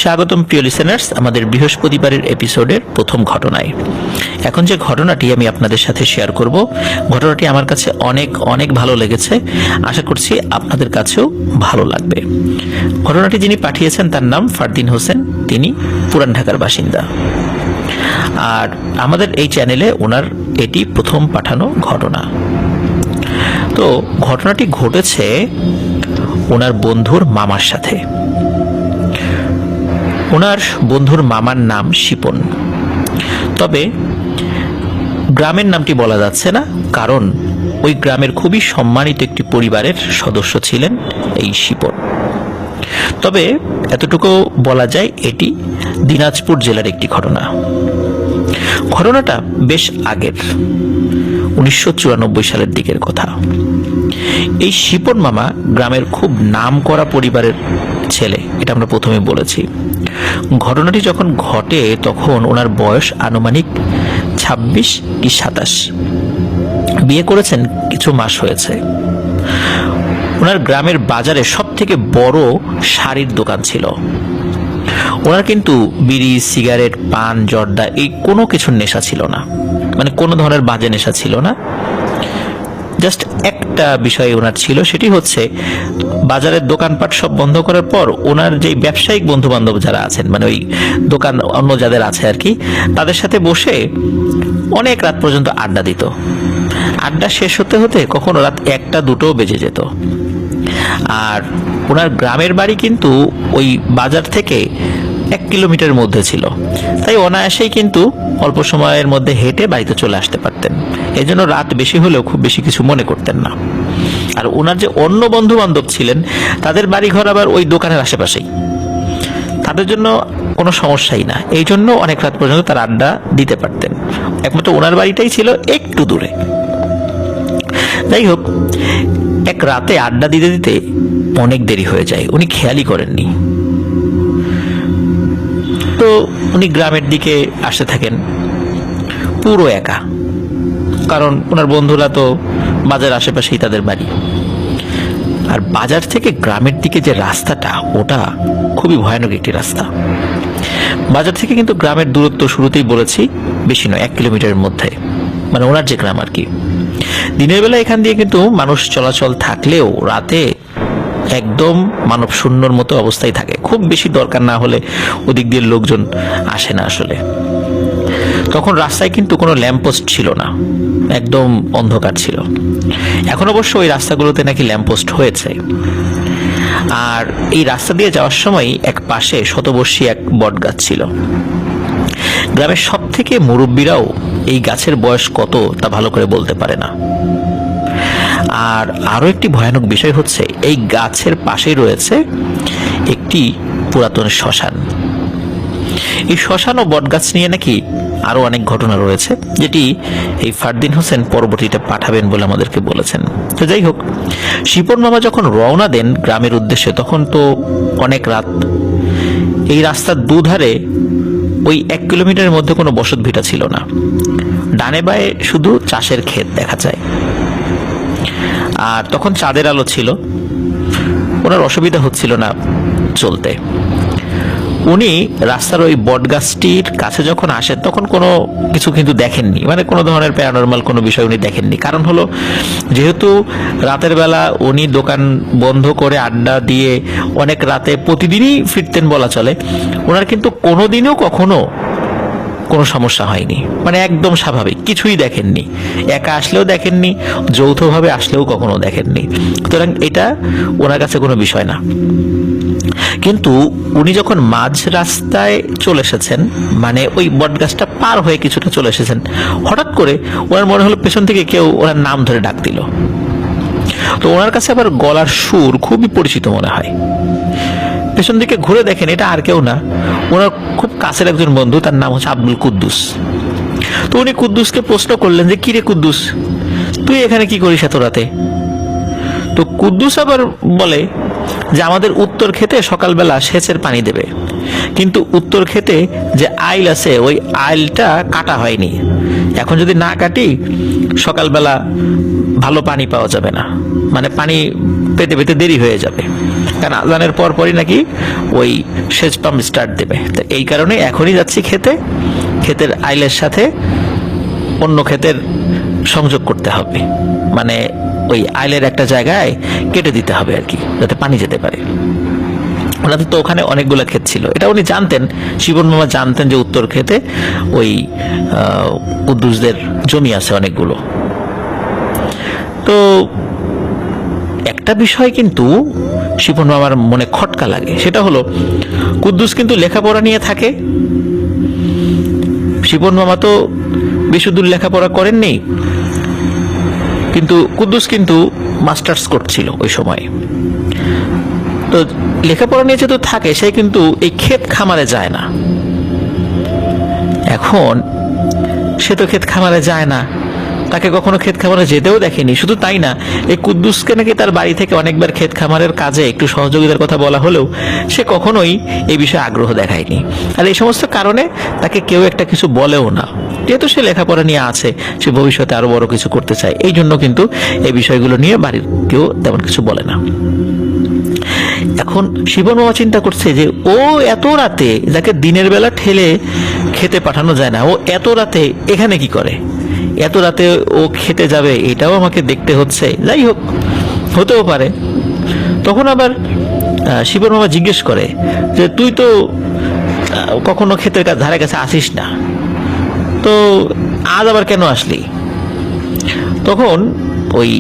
স্বাগতম প্রিয় লিসেনার্স আমাদের বৃহস্পতিবারের এপিসোডের প্রথম ঘটনায়। এখন যে ঘটনাটি আমি আপনাদের সাথে শেয়ার করব, ঘটনাটি আমার কাছে অনেক অনেক ভালো লেগেছে। আশা করছি আপনাদের কাছেও ভালো লাগবে। ঘটনাটি যিনি পাঠিয়েছেন তার নাম ফারদিন হোসেন, তিনি পুরান ঢাকার বাসিন্দা। আর আমাদের এই চ্যানেলে ওনার এটি প্রথম পাঠানো ঘটনা। তো ঘটনাটি ঘটেছে ওনার বন্ধুর মামার সাথে। ওনার বন্ধুর মামার নাম শিপন, তবে গ্রামের নামটি বলা যাচ্ছে না, কারণ ওই গ্রামের খুবই সম্মানিত একটি পরিবারের সদস্য ছিলেন এই শিপন। তবে এতটুকু বলা যায় এটি দিনাজপুর জেলার একটি ঘটনা। ঘটনাটা বেশ আগের, 1994 সালের দিকের কথা। এই শিপন মামা গ্রামের খুব নামকরা পরিবারের ছেলে, এটা আমরা প্রথমে বলেছি। ঘটনাটি যখন ঘটে তখন ওনার বয়স আনুমানিক 26 কি 27। বিয়ে করেছেন কিছু মাস হয়েছে। ওনার গ্রামের বাজারে সব থেকে বড় শাড়ির দোকান ছিল। ওনার কিন্তু বিড়ি, সিগারেট, পান, জর্দা এই কোনো কিছুর নেশা ছিল না, মানে কোনো ধরনের বাজে নেশা ছিল না। জাস্ট একটা বিষয় ওনার ছিল, সেটি হচ্ছে বাজারের দোকানপাট সব বন্ধ করার পর ওনার যে ব্যবসায়িক বন্ধু বান্ধব যারা আছেন, মানে ওই দোকান অন্য যাদের আছে আর কি, তাদের সাথে বসে অনেক রাত পর্যন্ত আড্ডা দিত। আড্ডা শেষ হতে হতে কখনো রাত 1টা-2টোও বেজে যেত। আর ওনার গ্রামের বাড়ি কিন্তু ওই বাজার থেকে 1 কিলোমিটারের মধ্যে ছিল, তাই অনায়াসেই কিন্তু অল্প সময়ের মধ্যে হেঁটে বাড়িতে চলে আসতে পারতেন। এই জন্য রাত বেশি হলেও খুব বেশি কিছু মনে করতেন না। আর ওনার যে অন্য বন্ধু বান্ধব ছিলেন তাদের বাড়ি ঘর আবার ওই দোকানের আশেপাশেই, তাদের জন্য কোনো সমস্যাই না। এই জন্য অনেক রাত পর্যন্ত তার আড্ডা দিতে পারতেন। একমাত্র ওনার বাড়িটাই ছিল একটু দূরে। যাই হোক, এক রাতে আড্ডা দিতে দিতে অনেক দেরি হয়ে যায়, উনি খেয়ালই করেননি। তো উনি গ্রামের দিকে আসতে থাকেন পুরো একা, কারণ ওনার বন্ধুরা তো বাজার আশেপাশেই তাদের বাড়ি। আর বাজার থেকে গ্রামের দিকে যে রাস্তাটা, ওটা খুবই ভয়ানক একটি রাস্তা। বাজার থেকে কিন্তু গ্রামের দূরত্ব শুরুতেই বলেছি বেশি নয়, 1 কিলোমিটারের মধ্যে, মানে ওনার যে গ্রাম আর কি। দিনের বেলা এখান দিয়ে কিন্তু মানুষ চলাচল থাকলেও রাতে একদম মানব শূন্যর মতো অবস্থায় থাকে। খুব বেশি দরকার না হলে ওদিক দিয়ে লোকজন আসে না আসলে। তখন রাস্তায় কিন্তু কোনো ল্যাম্পপোস্ট ছিল না, একদম অন্ধকার ছিল। এখন অবশ্য ওই রাস্তাগুলোতে নাকি ল্যাম্পপোস্ট হয়েছে। আর এই রাস্তা দিয়ে যাওয়ার সময় এক পাশে শতবর্ষী এক বট গাছ ছিল। গ্রামের সব থেকে মুরব্বীরাও এই গাছের বয়স কত তা ভালো করে বলতে পারে না। আর আরো একটি ভয়ানক বিষয় হচ্ছে, এই গাছের পাশেই রয়েছে একটি পুরাতন শ্মশান। এই শ্মশান ও বটগাছ নিয়ে নাকি আরো অনেক ঘটনা রয়েছে, যেটি এই ফারদিন হোসেন পরবর্তীতে পাঠাবেন বলে আমাদেরকে বলেছেন। তো যাই হোক, শিপন মামা যখন রওনা দেন গ্রামের উদ্দেশ্যে তখন তো অনেক রাত। এই রাস্তার দুধারে ওই 1 কিলোমিটারের মধ্যে কোনো বসত ভিটা ছিল না। ডানে বায়ে শুধু চাষের ক্ষেত দেখা যায়। আর তখন চাঁদের আলো ছিল, ওনার অসুবিধা হচ্ছিল না চলতে। উনি রাস্তার ওই বটগাছটির কাছে যখন আসেন তখন কোনো কিছু কিন্তু দেখেননি, মানে কোনো ধরনের প্যারানরমাল কোনো বিষয় উনি দেখেননি। কারণ হলো, যেহেতু রাতের বেলা উনি দোকান বন্ধ করে আড্ডা দিয়ে অনেক রাতে প্রতিদিনই ফিরতেন বলা চলে, ওনার কিন্তু কোনোদিনও কখনো কোনো সমস্যা হয়নি, মানে একদম স্বাভাবিক, কিছুই দেখেননি। একা আসলেও দেখেননি, যৌথভাবে আসলেও কখনো দেখেননি। সুতরাং এটা ওনার কাছে কোনো বিষয় না। কিন্তু উনি যখন মাঝ রাস্তায় চলে এসেছেন, মানে ওই বটগাছটা পার হয়ে কিছুটা চলে এসেছেন, হঠাৎ করে ওনার মনে হলো পেছন থেকে কেউ ওনার নাম ধরে ডাক দিল। তো ওনার কাছে আবার গলার সুর খুবই পরিচিত মনে হয়। পেছন দিকে ঘুরে দেখেন এটা আর কেউ না, ওনার খুব কাছের একজন বন্ধু, তার নাম হচ্ছে আব্দুল কুদ্দুস। তো উনি কুদ্দুসকে প্রশ্ন করলেন যে, কিরে কুদ্দুস, তুই এখানে কি করিস এত রাতে? তো কুদ্দুস আবার বলে যে, আমাদের উত্তর ক্ষেতে সকালবেলা সেচের পানি দেবে, কিন্তু উত্তর ক্ষেতে যে আইল আছে ওই আইলটা কাটা হয়নি। এখন যদি না কাটি সকালবেলা ভালো পানি পাওয়া যাবে না, মানে পানি পেতে পেতে দেরি হয়ে যাবে, কারণ আজানের পরই নাকি ওই সেচ পাম্প স্টার্ট দেবে। তো এই কারণে এখনই যাচ্ছি ক্ষেতের আইলের সাথে অন্য ক্ষেতের সংযোগ করতে হবে, মানে ওই আইলের একটা জায়গায় কেটে দিতে হবে আর কি, যাতে পানি যেতে পারে। ওনাদের তো ওখানে অনেকগুলো ক্ষেত ছিল, এটা উনি জানতেন, শিবন মামা জানতেন যে উত্তর ক্ষেতে ওই কুদ্দুসদের জমি আছে অনেকগুলো। তো একটা বিষয় কিন্তু শিপন মামার মনে খটকা লাগে, সেটা হলো কুদ্দুস কিন্তু লেখাপড়া নিয়ে থাকে। শিপন মামা তো বেশিদূর লেখাপড়া করেননি, কিন্তু কুদ্দুস কিন্তু মাস্টার্স করছিল ওই সময়। তো লেখাপড়া নিয়ে যেহেতু থাকে, সে কিন্তু এই ক্ষেত খামারে যায় না। এখন সে তো ক্ষেত খামারে যায় না, তাকে কখনো ক্ষেত খামারে যেতেও দেখেনি। শুধু তাই না, এই কুদ্দুসকে নাকি তার বাড়ি থেকে অনেকবার ক্ষেত খামারের কাজে একটু সহযোগিতার কথা বলা হলেও সে কখনোই এই বিষয়ে আগ্রহ দেখায়নি। আর এই সমস্ত কারণে তাকে কেউ একটা কিছু বলেও না, যেহেতু সে লেখাপড়া নিয়ে আছে, সে ভবিষ্যতে আরো বড় কিছু করতে চায়, এই জন্য কিন্তু এই বিষয়গুলো নিয়ে বাড়ির কেউ তেমন কিছু বলে না। এখন শিবন মামা চিন্তা করছে যে ও এত রাতে, যাকে দিনের বেলা ঠেলে খেতে পাঠানো যায় না, ও এত রাতে এখানে কি করে, এত রাতে ও খেতে যাবে, এটাও আমাকে দেখতে হচ্ছে। যাই হোক, হতেও পারে। তখন আবার শিবন মামা জিজ্ঞেস করে যে তুই তো কখনো ক্ষেতের ধারে কাছে আসিস না, তো আজ আবার কেন আসলি? তখন ওই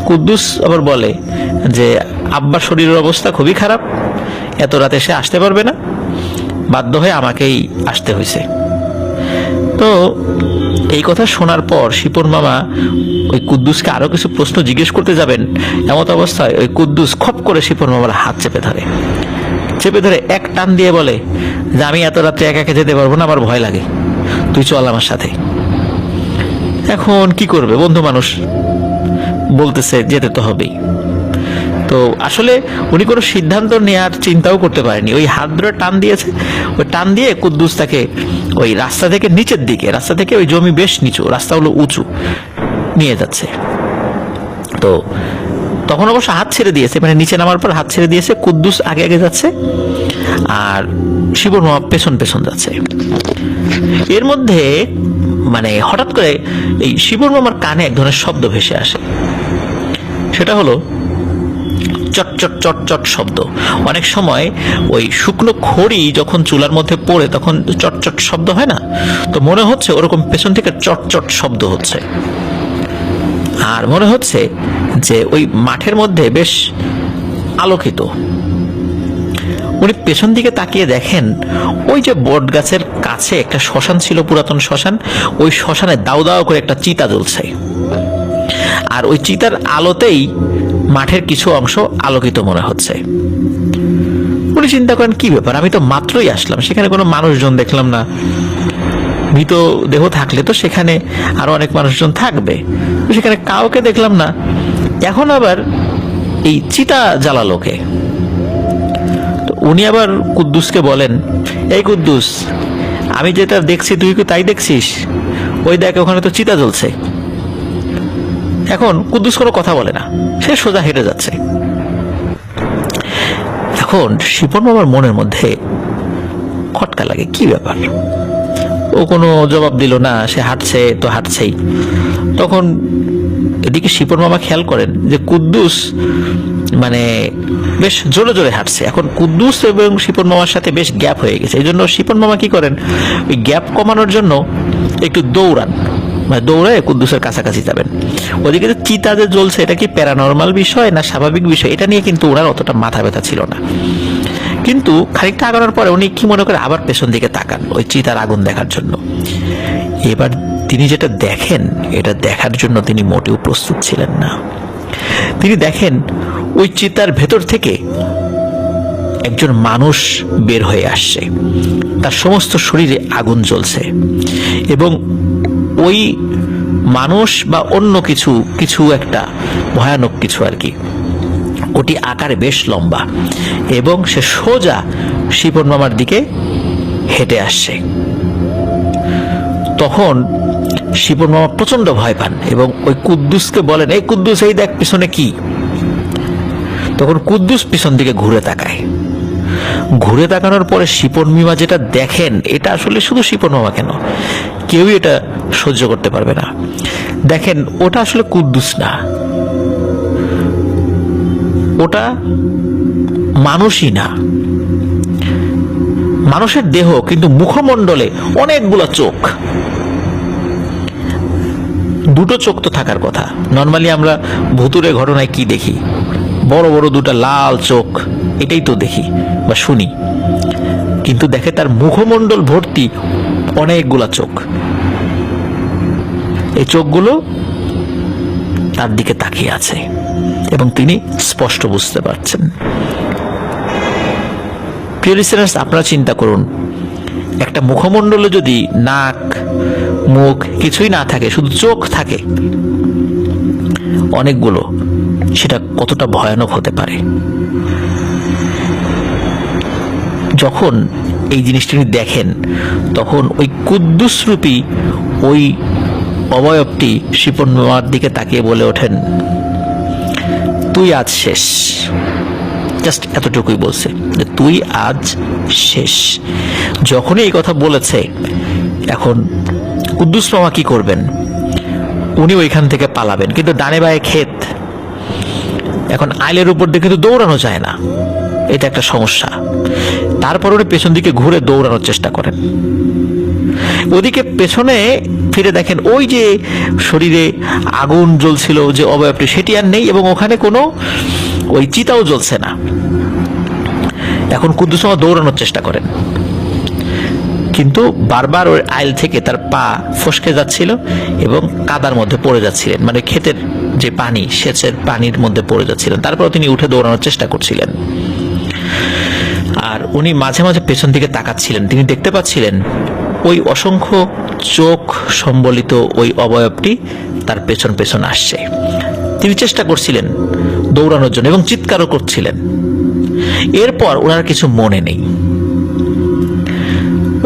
কুদ্দুস আবার বলে যে আব্বার শরীরের অবস্থা খুবই খারাপ, এত রাতে সে আসতে পারবে না, বাধ্য হয়ে আমাকেই আসতে হয়েছে। তো এই কথা শোনার পর শিপন মামা ওই কুদ্দুসকে আরো কিছু প্রশ্ন জিজ্ঞেস করতে যাবেন, এমত অবস্থায় ওই কুদ্দুস খপ করে শিপন মামার হাত চেপে ধরে এক টান দিয়ে বলে যে আমি এত রাত্রে একা একা যেতে পারবো না, আমার ভয় লাগে, তুই চল আমার সাথে। এখন কি করবে, বন্ধু মানুষ, বলতেছে যেতে তো হবেই। তো আসলে উনি কোনো সিদ্ধান্ত নেওয়ার চিন্তাও করতে পারেনি, ওই হাত ধরে টান দিয়েছে, ওই টান দিয়ে কুদ্দুস তাকে ওই রাস্তা থেকে নিচের দিকে, রাস্তা থেকে ওই জমি বেশ নিচু, রাস্তা হলো উঁচু, নিয়ে যাচ্ছে। তো তখন অবশ্য হাত ছেড়ে দিয়েছে, মানে নিচে নামার পর হাত ছেড়ে দিয়েছে, কুদ্দুস আগে আগে যাচ্ছে আর শিবন মামা পেছন পেছন যাচ্ছে। এর মধ্যে মানে হঠাৎ করে এই শিবন মামার কানে এক ধরনের শব্দ ভেসে আসে, সেটা হলো চট চট চট চট শব্দ। অনেক সময় ওই শুকনো খড়ি যখন চুলার মধ্যে পড়ে তখন চট চট শব্দ হয় না, তো মনে হচ্ছে ওরকম পেছন থেকে চট চট শব্দ হচ্ছে। আর মনে হচ্ছে যে ওই মাঠের মধ্যে বেশ আলোকিত। উনি পেছন দিকে তাকিয়ে দেখেন ওই যে বট গাছের কাছে একটা শ্মশান ছিল, পুরাতন শ্মশান, ওই শ্মশানে দাউ দাউ করে একটা চিতা জ্বলছে, আর ওই চিতার আলোতেই মাঠের কিছু অংশ আলোকিত মনে হচ্ছে। উনি চিন্তা করেন কি ব্যাপার, আমি তো মাত্রই আসলাম, সেখানে কোনো মানুষজন দেখলাম না, মৃত দেহ থাকলে তো সেখানে আরো অনেক মানুষজন থাকবে, সেখানে কাউকে দেখলাম না, এখন আবার এই চিতা জ্বালালো কে? তো উনি আবার কুদ্দুসকে বলেন, এই কুদ্দুস, আমি যেটা দেখছি তুই কি তাই দেখছিস? ওই দেখ ওখানে তো চিতা জ্বলছে। এখন কুদ্দুস কোনো কথা বলে না, সে সোজা হেঁটে যাচ্ছে। এখন শিপন মামার মনের মধ্যে খটকা লাগে, কি ব্যাপার, ও কোনো জবাব দিল না, সে হাঁটছে তো হাঁটছেই। তখন এদিকে শিপন মামা খেয়াল করেন যে কুদ্দুস মানে বেশ জোরে জোরে হাঁটছে। এখন কুদ্দুস এবং শিপন মামার সাথে বেশ গ্যাপ হয়ে গেছে, এই জন্য শিপন মামা কি করেন, ওই গ্যাপ কমানোর জন্য একটু দৌড়ান, মানে দৌড়ে কুদ্দুসের কাছাকাছি যাবেন। ওদিকে যে চিতা যে জ্বলছে, এটা কি প্যারানর্মাল বিষয় না স্বাভাবিক বিষয়, এটা নিয়ে কিন্তু ওনার অতটা মাথা ব্যথা ছিল না। কিন্তু খানিকটা আগানোর পরে উনি কি মনে করে আবার পেছন দিকে তাকান ওই চিতার আগুন দেখার জন্য। এবার তিনি যেটা দেখেন, এটা দেখার জন্য তিনি মোটেও প্রস্তুত ছিলেন না। তিনি দেখেন ওই চিতার ভেতর থেকে একজন মানুষ বের হয়ে আসছে, তার সমস্ত শরীরে আগুন জ্বলছে, এবং ওই মানুষ বা অন্য কিছু একটা ভয়ানক কিছু আর কি, ওটি আকারে বেশ লম্বা, এবং সে সোজা শিপন মামার দিকে হেঁটে আসছে। তখন শিপন মামা প্রচন্ড ভয় পান এবং ওই কুদ্দুসকে বলেন, এই কুদ্দুস, এই দেখ পিছনে কি। তখন কুদ্দুস পিছন দিকে ঘুরে তাকায়। ঘুরে তাকানোর পরে শিপন মিমা যেটা দেখেন, এটা আসলে শুধু শিপন মামা কেন, কেউই এটা সহ্য করতে পারবে না। দেখেন, ওটা আসলে কুদ্দুস না, ওটা মানুষই না, মানুষের দেহ কিন্তু মুখমণ্ডলে অনেকগুলো চোখ। দুটো চোখ তো থাকার কথা। নর্মালি আমরা ভুতুরে ঘটনায় কি দেখি? বড় বড় দুটো লাল চোখ, এটাই তো দেখি বা শুনি। কিন্তু দেখে তার মুখমণ্ডল ভর্তি অনেকগুলা চোখ। এই চোখগুলো তার দিকে তাকিয়ে আছে এবং তিনি স্পষ্ট বুঝতে পারছেন। প্রিয় লিসেনার্স, আপনারা চিন্তা করুন, একটা মুখমণ্ডলে যদি নাক মুখ কিছুই না থাকে, শুধু চোখ থাকে অনেকগুলো, সেটা কতটা ভয়ানক হতে পারে। যখন এই জিনিসটি দেখেন, তখন ওই কুদ্দুস রূপী ওই অবয়বটি শিপন মামার দিকে তাকিয়ে বলে ওঠেন, তুই আজ শেষ। জাস্ট এতটুকুই বলছে যে তুই আজ শেষ। যখনই এই কথা বলেছে, এখন কুদ্দুস মামা কি করবেন? উনি ওইখান থেকে পালাবেন, কিন্তু ডানে বায়ে ক্ষেত, এখন আইলের উপর দিয়ে কিন্তু দৌড়ানো যায় না, এটা একটা সমস্যা। তারপর উনি পেছন দিকে ঘুরে দৌড়ানোর চেষ্টা করেন। ওদিকে পেছনে ফিরে দেখেন ওই যে শরীরে আগুন জ্বলছিল যে অবয়বটি, সেটি আর নেই এবং ওখানে কোনো ওই চিতাও জ্বলছে না। এখন কুদ্দুস মামা দৌড়ানোর চেষ্টা করেন, কিন্তু বারবার ওই আইল থেকে তার পা ফসকে যাচ্ছিল এবং কাদার মধ্যে পড়ে যাচ্ছিলেন, মানে ক্ষেতের যে পানি, সেচের পানির মধ্যে পড়ে যাচ্ছিলেন। তারপর তিনি উঠে দৌড়ানোর চেষ্টা করছিলেন। আর উনি মাঝে মাঝে পেছন দিকে তাকাচ্ছিলেন। তিনি দেখতে পাচ্ছিলেন ওই অসংখ্য চোখ সম্বলিত ওই অবয়বটি তার পেছন পেছন আসছে। তিনি চেষ্টা করছিলেন দৌড়ানোর জন্য এবং চিৎকারও করছিলেন। এরপর ওনার কিছু মনে নেই।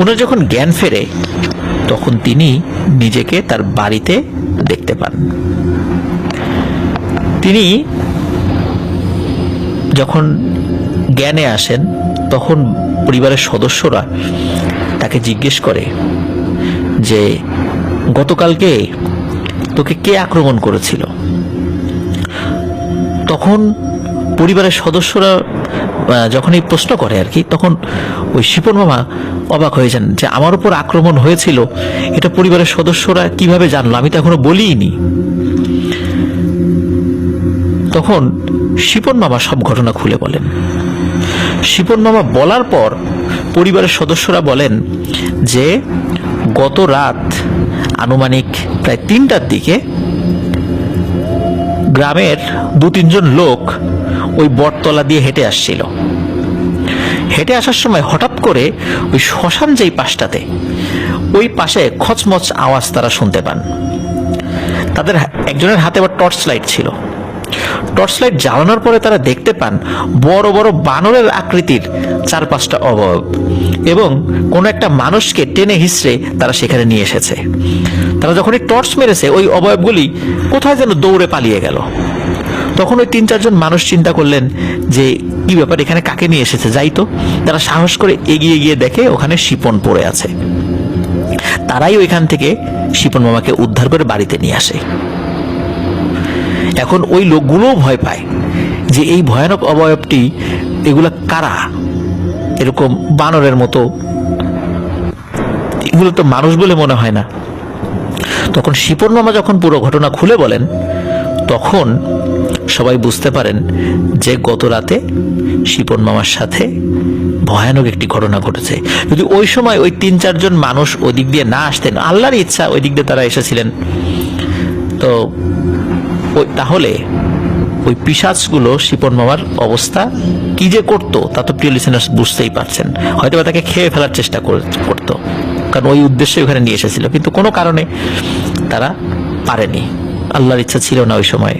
ওনার যখন জ্ঞান ফেরে, তখন তিনি নিজেকে তার বাড়িতে দেখতে পান। তিনি যখন জ্ঞানে আসেন, তখন পরিবারের সদস্যরা তাকে জিজ্ঞেস করে যে গতকালকে তোকে কে আক্রমণ করেছিল? তখন পরিবারের সদস্যরা যখন এই প্রশ্ন করে আর কি, তখন ওই শিপন মামা অবাক হয়ে যান যে আমার উপর আক্রমণ হয়েছিল, এটা পরিবারের সদস্যরা কিভাবে জানলো? আমি তো এখনো বলিনি। তখন শিপন মামা সব ঘটনা খুলে বলেন। শিপন মামা বলার পর পরিবারের সদস্যরা বলেন যে গত রাত আনুমানিক প্রায় 3টার দিকে গ্রামের 2-3 জন লোক ওই বটতলা দিয়ে হেঁটে আসছিল। হেঁটে আসার সময় হঠাৎ করে ওই শ্মশান যেই পাশটাতে, ওই পাশে খচমচ আওয়াজ তারা শুনতে পান। তাদের একজনের হাতে আবার টর্চ লাইট ছিল। টর্চ লাইট জ্বালানোর পরে তারা দেখতে পান বড় বড় বানরের আকৃতির 4-5টা অবয়ব এবং কোনো একটা মানুষকে টেনে হিঁচড়ে তারা সেখানে নিয়ে এসেছে। তারা যখনই টর্চ মেরেছে, ওই অবয়বগুলি কোথায় যেন দৌড়ে পালিয়ে গেল। তখন ওই 3-4 জন মানুষ চিন্তা করলেন যে কি ব্যাপার, এখানে কাকে নিয়ে এসেছে, যাই তো। তারা সাহস করে এগিয়ে গিয়ে দেখে ওখানে শিপন পড়ে আছে। তারাই ওইখান থেকে শিপন মামাকে উদ্ধার করে বাড়িতে নিয়ে আসে। এখন ওই লোকগুলোও ভয় পায় যে এই ভয়ানক অবয়বটি, এগুলা কারা? এরকম বানরের মতো, এগুলো তো মানুষ বলে মনে হয় না। তখন শিপন মামা যখন পুরো ঘটনা খুলে বলেন, তখন সবাই বুঝতে পারেন যে গত রাতে শিপন মামার সাথে ভয়ানক একটি ঘটনা ঘটেছে। যদি ওই সময় ওই 3-4 জন মানুষ ওই দিক দিয়ে না আসতেন, আল্লাহর ইচ্ছা ওই দিক দিয়ে তারা এসেছিলেন, তো তাহলে ওই পিশাচগুলো শিপন মামার অবস্থা কি যে করতো, তা তো প্রিয় লিসেনার্স বুঝতেই পারছেন। হয়তো তাকে খেয়ে ফেলার চেষ্টা করতো, কারণ ওই উদ্দেশ্যে ওখানে নিয়ে এসেছিল, কিন্তু কোনো কারণে তারা পারেনি। আল্লাহর ইচ্ছা ছিল না ওই সময়,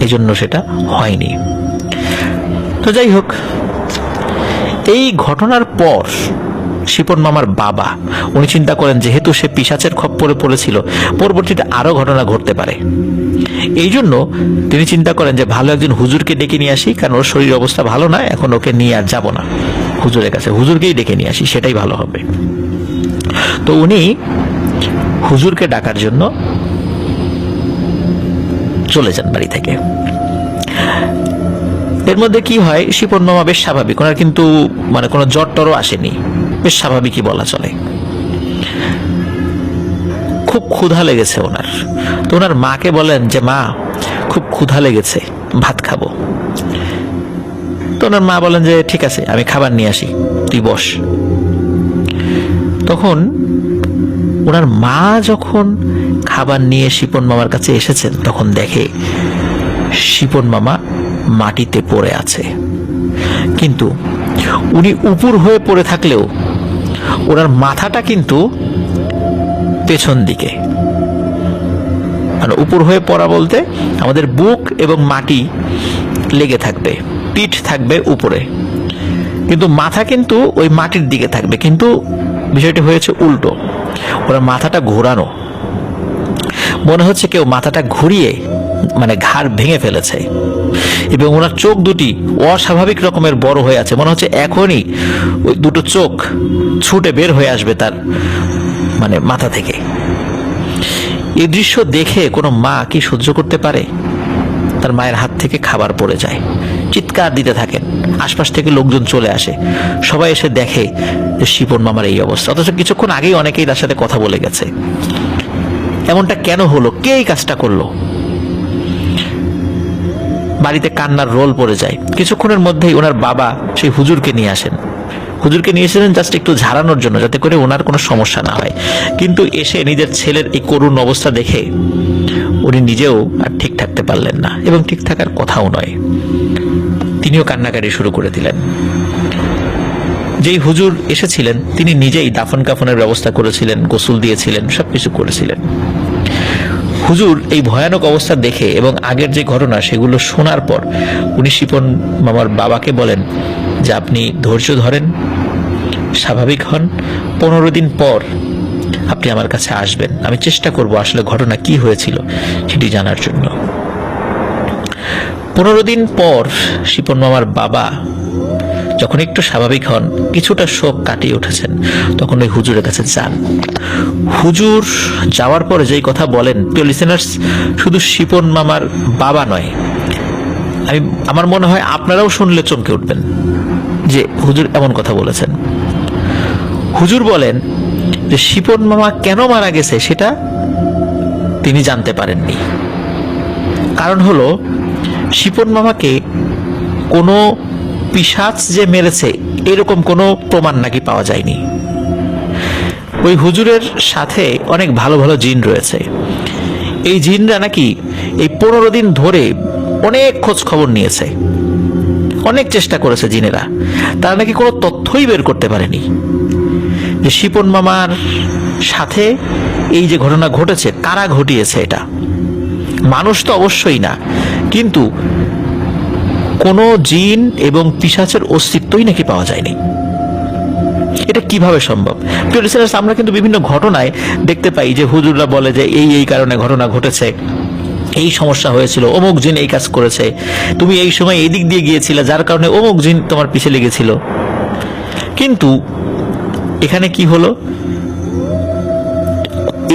এই জন্য সেটা হয়নি। তো যাই হোক, এই ঘটনার পর শিপন মামার বাবা উনি চিন্তা করেন যেহেতু সে পিশাচের খপ্পরে পড়েছিল, পরবর্তীতে আরো ঘটনা ঘটতে পারে। এই জন্য তিনি চিন্তা করেন যে ভালো একজন হুজুরকে ডেকে নিয়ে আসি, কারণ ওর শরীর অবস্থা ভালো না, এখন ওকে নিয়ে আর যাব না হুজুরের কাছে, হুজুরকেই ডেকে নিয়ে আসি, সেটাই ভালো হবে। তো উনি হুজুরকে ডাকার জন্য চলে যান বাড়ি থেকে। এর মধ্যে কি হয়, শিপন মামা বেশ স্বাভাবিক, ওনার কিন্তু মানে কোনো জ্বর টরও আসেনি, বেশ স্বাভাবিকই বলা চলে। খুব ক্ষুধা লেগেছে ওনার, তো ওনার মাকে বলেন যে মা খুব ক্ষুধা লেগেছে, ভাত খাবো। তো ওনার মা বলেন যে ঠিক আছে, আমি খাবার নিয়ে আসি, তুই বস। তখন ওনার মা যখন খাবার নিয়ে শিপন মামার কাছে এসেছেন, তখন দেখে শিপন মামা মাটিতে পড়ে আছে, কিন্তু উনি উপর হয়ে পড়ে থাকলেও ওনার মাথাটা কিন্তু পেছন দিকে, মানে উপর হয়ে পড়া বলতে আমাদের বুক এবং মাটি লেগে থাকবে, পিঠ থাকবে উপরে, কিন্তু মাথা কিন্তু ওই মাটির দিকে থাকবে। কিন্তু বিষয়টি হয়েছে উল্টো, ওনার মাথাটা ঘোরানো, মনে হচ্ছে কেউ মাথাটা ঘুরিয়ে মানে ঘাড় ভেঙে ফেলেছে, এবং ওনার চোখ দুটি অস্বাভাবিক রকমের বড় হয়ে আছে, মনে হচ্ছে এখনই ওই দুটো চোখ ছুটে বের হয়ে আসবে তার মানে মাথা থেকে। এই দৃশ্য দেখে কোনো মা কি সহ্য করতে পারে? তার মায়ের হাত থেকে খাবার পড়ে যায়, চিৎকার দিতে থাকেন, আশপাশ থেকে লোকজন চলে আসে, সবাই এসে দেখে যে শিপন মামার এই অবস্থা। অথচ কিছুক্ষণ আগেই অনেকেই তার সাথে কথা বলে গেছে। এমনটা কেন হলো? কে এই কাজটা করলো? বাড়িতে কান্নার রোল পড়ে যায়। কিছুক্ষণের মধ্যেই ওনার বাবা সেই হুজুরকে নিয়ে আসেন। হুজুরকে নিয়ে এসেছেন জাস্ট একটু ঝাড়ানোর জন্য, যাতে করে ওনার কোনো সমস্যা না হয়। কিন্তু এসে নিজের ছেলের এই করুণ অবস্থা দেখে উনি নিজেও আর ঠিক থাকতে পারলেন না, এবং ঠিক থাকার কথাও নয়, তিনিও কান্নাকাটি শুরু করে দিলেন। যেই হুজুর এসেছিলেন তিনি নিজেই দাফন কাফনের ব্যবস্থা করেছিলেন, গোসল দিয়েছিলেন, সবকিছু করেছিলেন। হুজুর এই ভয়ানক অবস্থা দেখে এবং আগের যে ঘটনা সেগুলো শোনার পর উনি শিপন মামার বাবাকে বলেন যে আপনি ধৈর্য ধরেন, স্বাভাবিক হন, 15 দিন পর আপনি আমার কাছে আসবেন, আমি চেষ্টা করব আসলে ঘটনা কি হয়েছিল সেটি জানার জন্য। 15 দিন পর শিপন মামার বাবা যখন একটু স্বাভাবিক হন, কিছুটা শোক কাটিয়ে উঠেছেন, তখন ওই হুজুরের কাছে যান। হুজুর যাওয়ার পরে যেই কথা বলেন, প্রিয় লিসেনার্স, শুধু শিপন মামার বাবা নয়, আমার মনে হয় আপনারাও শুনলে চমকে উঠবেন যে হুজুর এমন কথা বলেছেন। হুজুর বলেন যে শিপন মামা কেন মারা গেছে সেটা তিনি জানতে পারেননি। কারণ হলো, শিপন মামাকে কোনো পিশাচ যে মেরেছে এরকম কোনো প্রমাণ নাকি পাওয়া যায়নি। ওই হুজুরের সাথে অনেক ভালো ভালো জিন রয়েছে, এই জিনরা নাকি এই 15 দিন ধরে অনেক খোঁজ খবর নিয়েছে, অনেক চেষ্টা করেছে জিনেরা, তারা নাকি কোনো তথ্যই বের করতে পারেনি যে শিপন মামার সাথে এই যে ঘটনা ঘটেছে কারা ঘটিয়েছে। এটা মানুষ তো অবশ্যই না, কিন্তু কোনো জিন এবং পিশাচের অস্তিত্বই নাকি পাওয়া যায়নি। এটা কিভাবে সম্ভব? আমরা কিন্তু বিভিন্ন ঘটনায় দেখতে পাই যে হুজুররা বলে যে এই কারণে ঘটনা ঘটেছে, এই সমস্যা হয়েছিল, অমুক জিন এই কাজ করেছে, তুমি এই সময় এই দিক দিয়ে গিয়েছিলে যার কারণে অমুক জিন তোমার পিছে লেগেছিল। কিন্তু এখানে কি হলো,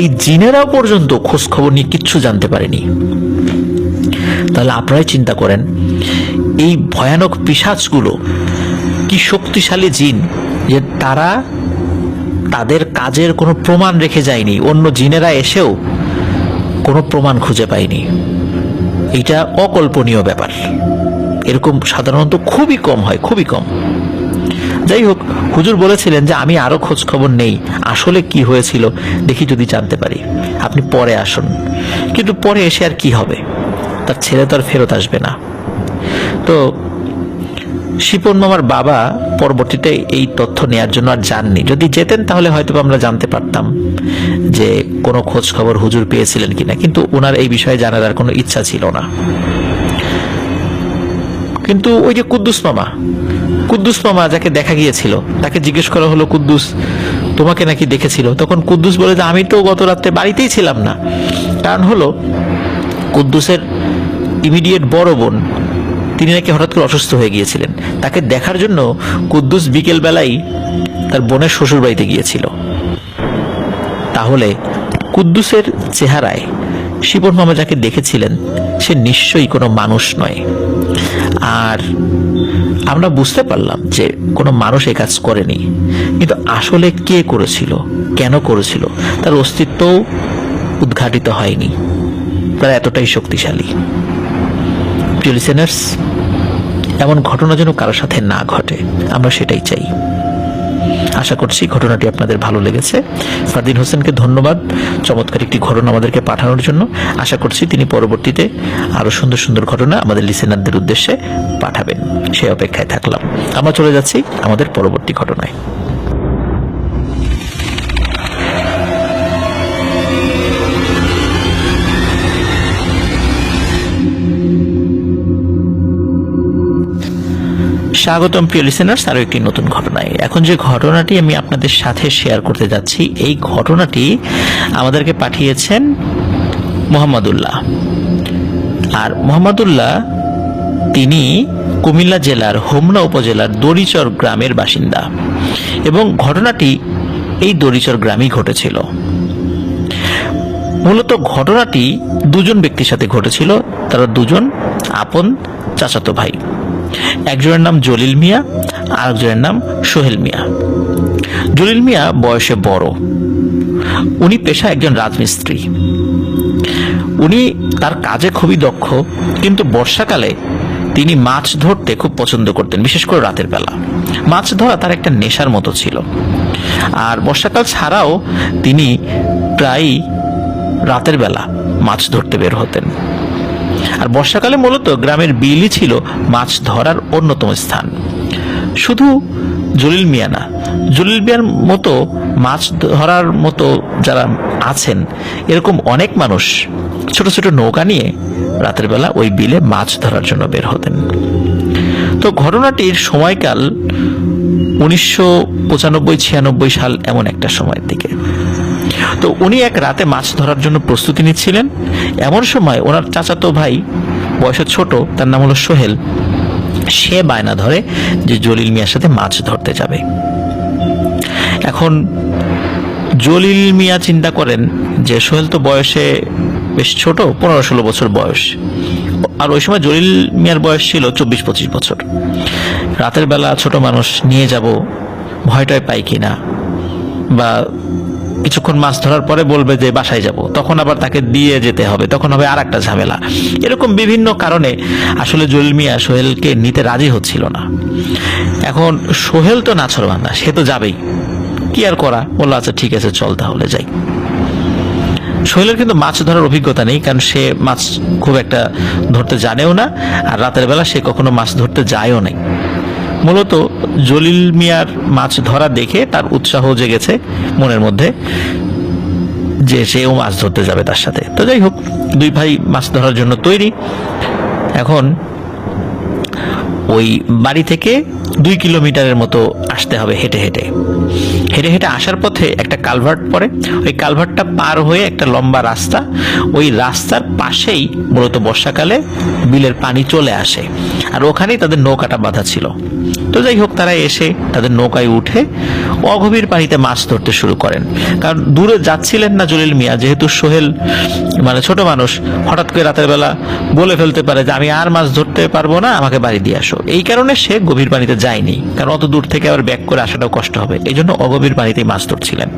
এই জিনেরাও পর্যন্ত খোঁজ খবর নিয়ে কিচ্ছু জানতে পারেনি। তাহলে আপনারাই চিন্তা করেন, এই ভয়ানক পিশাচগুলো কি শক্তিশালী জিন যে তারা তাদের কাজের কোনো প্রমাণ রেখে যায়নি, অন্য জিনেরা এসেও কোনো প্রমাণ খুঁজে পায়নি। এটা অকল্পনীয় ব্যাপার, এরকম সাধারণত খুবই কম হয়, খুবই কম। যাই হোক, হুজুর বলেছিলেন যে আমি আরো খোঁজ খবর নেই, আসলে কি হয়েছিল দেখি যদি জানতে পারি, আপনি পরে আসুন। কিন্তু পরে এসে আর কি হবে, তার ছেলে তো আর ফেরত আসবে না। তো শিপন মামার বাবা পরবর্তীতে এই তথ্য নেয়ার জন্য আর যাননি। যদি যেতেন তাহলে হয়তো আমরা জানতে পারতাম যে কোনো খোঁজ খবর হুজুর পেয়েছিলেন কিনা, কিন্তু ওনার এই বিষয়ে জানার আর কোনো ইচ্ছা ছিল না। কিন্তু ওই যে কুদ্দুস মামা যাকে দেখা গিয়েছিল, তাকে জিজ্ঞেস করা হলো, কুদ্দুস তোমাকে নাকি দেখেছিল? তখন কুদ্দুস বলে যে আমি তো গত রাতে বাড়িতেই ছিলাম না। কারণ হলো, কুদ্দুসের ইমিডিয়েট বড় বোন, তিনি নাকি হঠাৎ করে অসুস্থ হয়ে গিয়েছিলেন। তাকে দেখার জন্য কুদ্দুস বিকেল বেলায় তার বোনের শ্বশুর বাড়িতে গিয়েছিল। তাহলে কুদ্দুসের চেহারায় শিপন মামা যাকে দেখেছিলেন সে নিশ্চয়ই কোনো মানুষ নয়। আর আমরা বুঝতে পারলাম যে কোনো মানুষ এই কাজ করেনি, কিন্তু আসলে কে করেছিল, কেন করেছিল, তার অস্তিত্বও উদ্ঘাটিত হয়নি। তারা এতটাই শক্তিশালী। প্রিয় লিসেনার্স, এমন ঘটনা যেন কারোর সাথে না ঘটে, আমরা সেটাই চাই। আশা করছি ঘটনাটি আপনাদের ভালো লেগেছে। ফারদিন হোসেনকে ধন্যবাদ চমৎকার একটি ঘটনা আমাদেরকে পাঠানোর জন্য। আশা করছি তিনি পরবর্তীতে আরো সুন্দর সুন্দর ঘটনা আমাদের লিসেনারদের উদ্দেশ্যে পাঠাবেন, সেই অপেক্ষায় থাকলাম। আমরা চলে যাচ্ছি আমাদের পরবর্তী ঘটনায়। স্বাগতম প্রিয় লিসেনার্স আরো একটি নতুন ঘটনায়। এখন যে ঘটনাটি আমি আপনাদের সাথে শেয়ার করতে যাচ্ছি, এই ঘটনাটি আমাদেরকে পাঠিয়েছেন মোহাম্মদুল্লাহ। আর মোহাম্মদুল্লাহ তিনি কুমিল্লা জেলার হোমনা উপজেলার দড়িচর গ্রামের বাসিন্দা, এবং ঘটনাটি এই দড়িচর গ্রামেই ঘটেছিল। মূলত ঘটনাটি দুজন ব্যক্তির সাথে ঘটেছিল, তারা দুজন আপন চাচাতো ভাই। একজনের নাম জলিল মিয়া, আরেকজনের নাম সোহেল মিয়া। জলিল মিয়া বয়সে বড়, উনি পেশা একজন রাজমিস্ত্রি। উনি তার কাজে খুবই দক্ষ, কিন্তু বর্ষাকালে তিনি মাছ ধরতে খুব পছন্দ করতেন, বিশেষ করে রাতের বেলা। মাছ ধরা তার একটা নেশার মতো ছিল। আর বর্ষাকাল ছাড়াও তিনি প্রায় রাতের বেলা মাছ ধরতে বের হতেন। আর বর্ষাকালে মূলত গ্রামের বিলই ছিল মাছ ধরার অন্যতম স্থান। শুধু জলিল মিয়া না, জলিল মিয়ার মতো মাছ ধরার মতো যারা আছেন এরকম অনেক মানুষ ছোট ছোট নৌকা নিয়ে রাতের বেলা ওই বিলে মাছ ধরার জন্য বের হতেন। তো ঘটনাটির সময়কাল 1995-96 সাল, এমন একটা সময়ের দিকে। তো উনি এক রাতে মাছ ধরার জন্য প্রস্তুতি নিচ্ছিলেন। এমন সময় ওনার চাচাতো ভাই, বয়সে ছোট, তার নাম হলো সোহেল, সে বায়না ধরে যে জলিল মিয়ার সাথে মাছ ধরতে যাবে। এখন জলিল মিয়া চিন্তা করেন যে সোহেল তো বয়সে বেশ ছোট, 15-16 বছর বয়স, আর ওই সময় জলিল মিয়ার বয়স ছিল 24-25 বছর। রাতের বেলা ছোট মানুষ নিয়ে যাব, ভয়টায় পাই কিনা, বা কিছুক্ষণ মাছ ধরার পরে বলবে যে বাসায় যাব, তখন আবার তাকে দিয়ে যেতে হবে, তখন হবে আর একটা ঝামেলা। এরকম বিভিন্ন কারণে আসলে জলিল মিয়া সোহেলকে নিতে রাজি হচ্ছিল না। এখন সোহেল তো নাছোড়বান্দা, সে তো যাবেই, কি আর করা, বললো আচ্ছা ঠিক আছে চল তাহলে যাই। সোহেলের কিন্তু মাছ ধরার অভিজ্ঞতা নেই, কারণ সে মাছ খুব একটা ধরতে জানেও না, আর রাতের বেলা সে কখনো মাছ ধরতে যায়ও নাই। মূলত জলিল মিয়ার মাছ ধরা দেখে তার উৎসাহ জেগেছে মনের মধ্যে যে সেও মাছ ধরতে যাবে তার সাথে। তো যাই হোক, দুই ভাই মাছ ধরার জন্য তৈরি। এখন ওই বাড়ি থেকে 2 কিলোমিটারের মতো আসতে হবে হেঁটে হেঁটে। হেঁটে হেঁটে আসার পথে একটা কালভার্ট পড়ে, ওই কালভার্টটা পার হয়ে একটা লম্বা রাস্তা, ওই রাস্তার পাশেই মূলত বর্ষাকালে বিলের পানি চলে আসে, আর ওখানেই তাদের নৌকাটা বাঁধা ছিল। তো যাই হোক, তারা এসে তাদের নৌকায় উঠে অগভীর পানিতে মাছ ধরতে শুরু করেন। কারণ দূরে যাচ্ছিলেন না জলিল মিয়া, যেহেতু সোহেল মানে ছোট মানুষ, হঠাৎ করে রাতের বেলা বলে ফেলতে পারে যে আমি আর মাছ ধরতে পারবো না, আমাকে বাড়ি দিয়ে আসো। এই কারণে সে গভীর পানিতে যায়নি, কারণ অত দূর থেকে আবার ব্যাক করে আসাটাও কষ্ট হবে। এই জন্য অগভীর পানিতেই মাছ ধরছিলেন।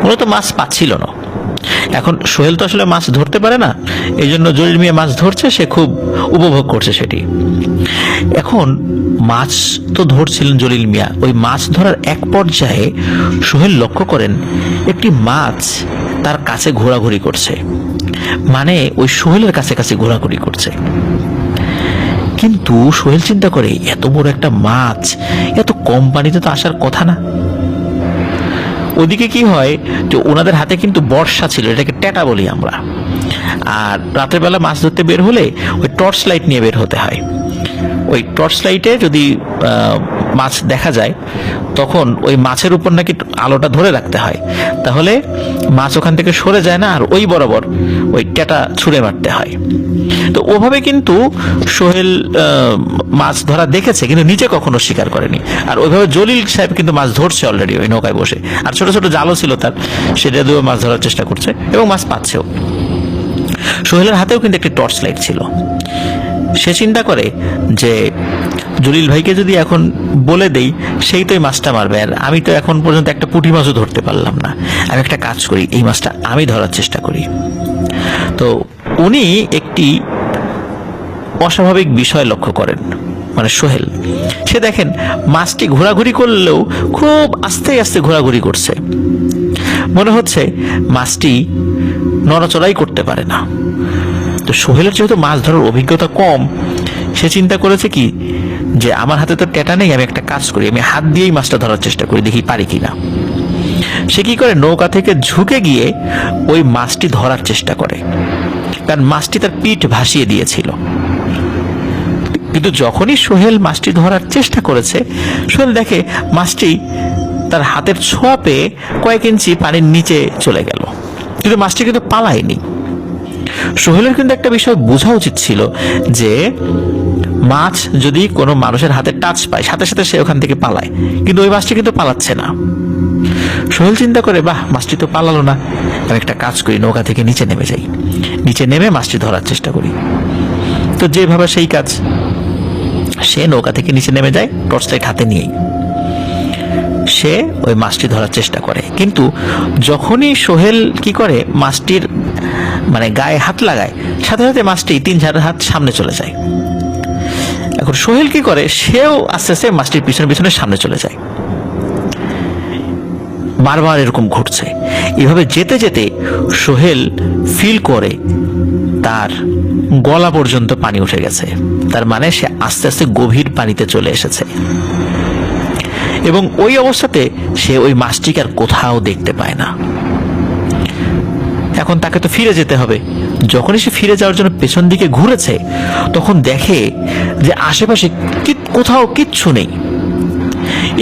মূলত মাছ পাচ্ছিল না। এখন সোহেল তো আসলে মাছ ধরতে পারে না, এই জন্য জলিল মিয়া মাছ ধরছে, সে খুব উপভোগ করছে সেটি। এখন মাছ তো ধরছিলেন জলিল মিয়া, ওই মাছ ধরার এক পর্যায়ে সোহেল লক্ষ্য করেন একটি মাছ তার কাছে ঘোরাঘুরি করছে, মানে ওই সোহেলের কাছে কাছে ঘোরাঘুরি করছে। কিন্তু সোহেল চিন্তা করে এত বড় একটা মাছ এত কম পানিতে তো আসার কথা না। ওদিকে কি হয় যে ওনাদের হাতে কিন্তু বর্ষা ছিল, এটাকে ট্যাটা বলি আমরা। আর রাতের বেলা মাছ ধরতে বের হলে ওই টর্চ লাইট নিয়ে বের হতে হয়। ওই টর্চ লাইটে যদি মাছ দেখা যায় তখন ওই মাছের উপর নাকি আলোটা ধরে রাখতে হয়, তাহলে মাছ ওখান থেকে সরে যায় না, আর ওই বরাবর ওই ট্যাটা ছুঁড়ে মারতে হয়। তো ওভাবে কিন্তু সোহেল মাছ ধরা দেখেছে, কিন্তু নিচে কখনো শিকার করেনি। আর ওইভাবে জলিল সাহেব কিন্তু মাছ ধরছে অলরেডি ওই নৌকায় বসে, আর ছোট ছোট জালও ছিল তার, সেটা দিয়েও মাছ ধরার চেষ্টা করছে এবং মাছ পাচ্ছেও। সোহেলের হাতেও কিন্তু একটি টর্চ লাইট ছিল। সে চিন্তা করে যে জলিল ভাইকে যদি এখন বলে দেই, সেই তো এই মাছটা মারবে, আর আমি তো এখন পর্যন্ত একটা পুঁটি মাছও ধরতে পারলাম না। আমি একটা কাজ করি, এই মাছটা আমি ধরার চেষ্টা করি। তো উনি একটি অস্বাভাবিক বিষয় লক্ষ্য করেন, মানে সোহেল। সে দেখেন মাছটি ঘোরাঘুরি করলেও খুব আস্তে আস্তে ঘোরাঘুরি করছে। মনে হচ্ছে মাছটি নড়াচড়াই করতে পারে না। তো সোহেলের যেহেতু মাছ ধরার অভিজ্ঞতা কম, সে চিন্তা করেছে কি যে আমার হাতে তো ট্যাটা নেই, আমি একটা কাজ করি, আমি হাত দিয়েই মাছটা ধরার চেষ্টা করি, দেখি পারি কিনা। সে কি করে, নৌকা থেকে ঝুঁকে গিয়ে ওই মাছটি ধরার চেষ্টা করে, কারণ মাছটি তার পিঠ ভাসিয়ে দিয়েছিল। কিন্তু যখনই সোহেল মাছটি ধরার চেষ্টা করেছে, সোহেল দেখে মাছটি তার হাতের ছোঁয়া পেয়ে কয়েক ইঞ্চি পানির নিচে চলে গেল, কিন্তু মাছটি কিন্তু পালায়নি। সোহেলের কিন্তু একটা বিষয় বোঝা উচিত ছিল যে মাছ যদি কোনো মানুষের হাতে টাচ পায়, সাথে সাথে সে ওখান থেকে পালায়, কিন্তু ওই মাছটি কিন্তু পালাচ্ছে না। সোহেল চিন্তা করে, বাহ, মাছটি তো পালালো না, আমি একটা কাজ করি, নৌকা থেকে নিচে নেমে যাই, নিচে নেমে মাছটি ধরার চেষ্টা করি। তো যেভাবে সেই কাজ, সে নৌকা থেকে নিচে নেমে যায় টর্চ লাইট হাতে নিয়েই। সে ওই মাছটি ধরার চেষ্টা করে, কিন্তু যখনই সোহেল কি করে, মাছটির মানে গায়ে হাত লাগায়, সাথে সাথে মাছটি 3-4 হাত সামনে চলে যায়। এখন সোহেল কি করে, সেও আস্তে আস্তে মাছটির পিছনে পিছনে সামনে চলে যায়। বারবার এরকম ঘটছে। এভাবে যেতে যেতে সোহেল ফিল করে তার গলা পর্যন্ত পানি উঠে গেছে। তার মানে সে আস্তে আস্তে গভীর পানিতে চলে এসেছে, এবং ওই অবস্থাতে সে ওই মাছটিকে আর কোথাও দেখতে পায় না। এখন তাকে তো ফিরে যেতে হবে। যখনই সে ফিরে যাওয়ার জন্য পেছন দিকে ঘুরেছে, তখন দেখে যে আশেপাশে কোথাও কিচ্ছু নেই।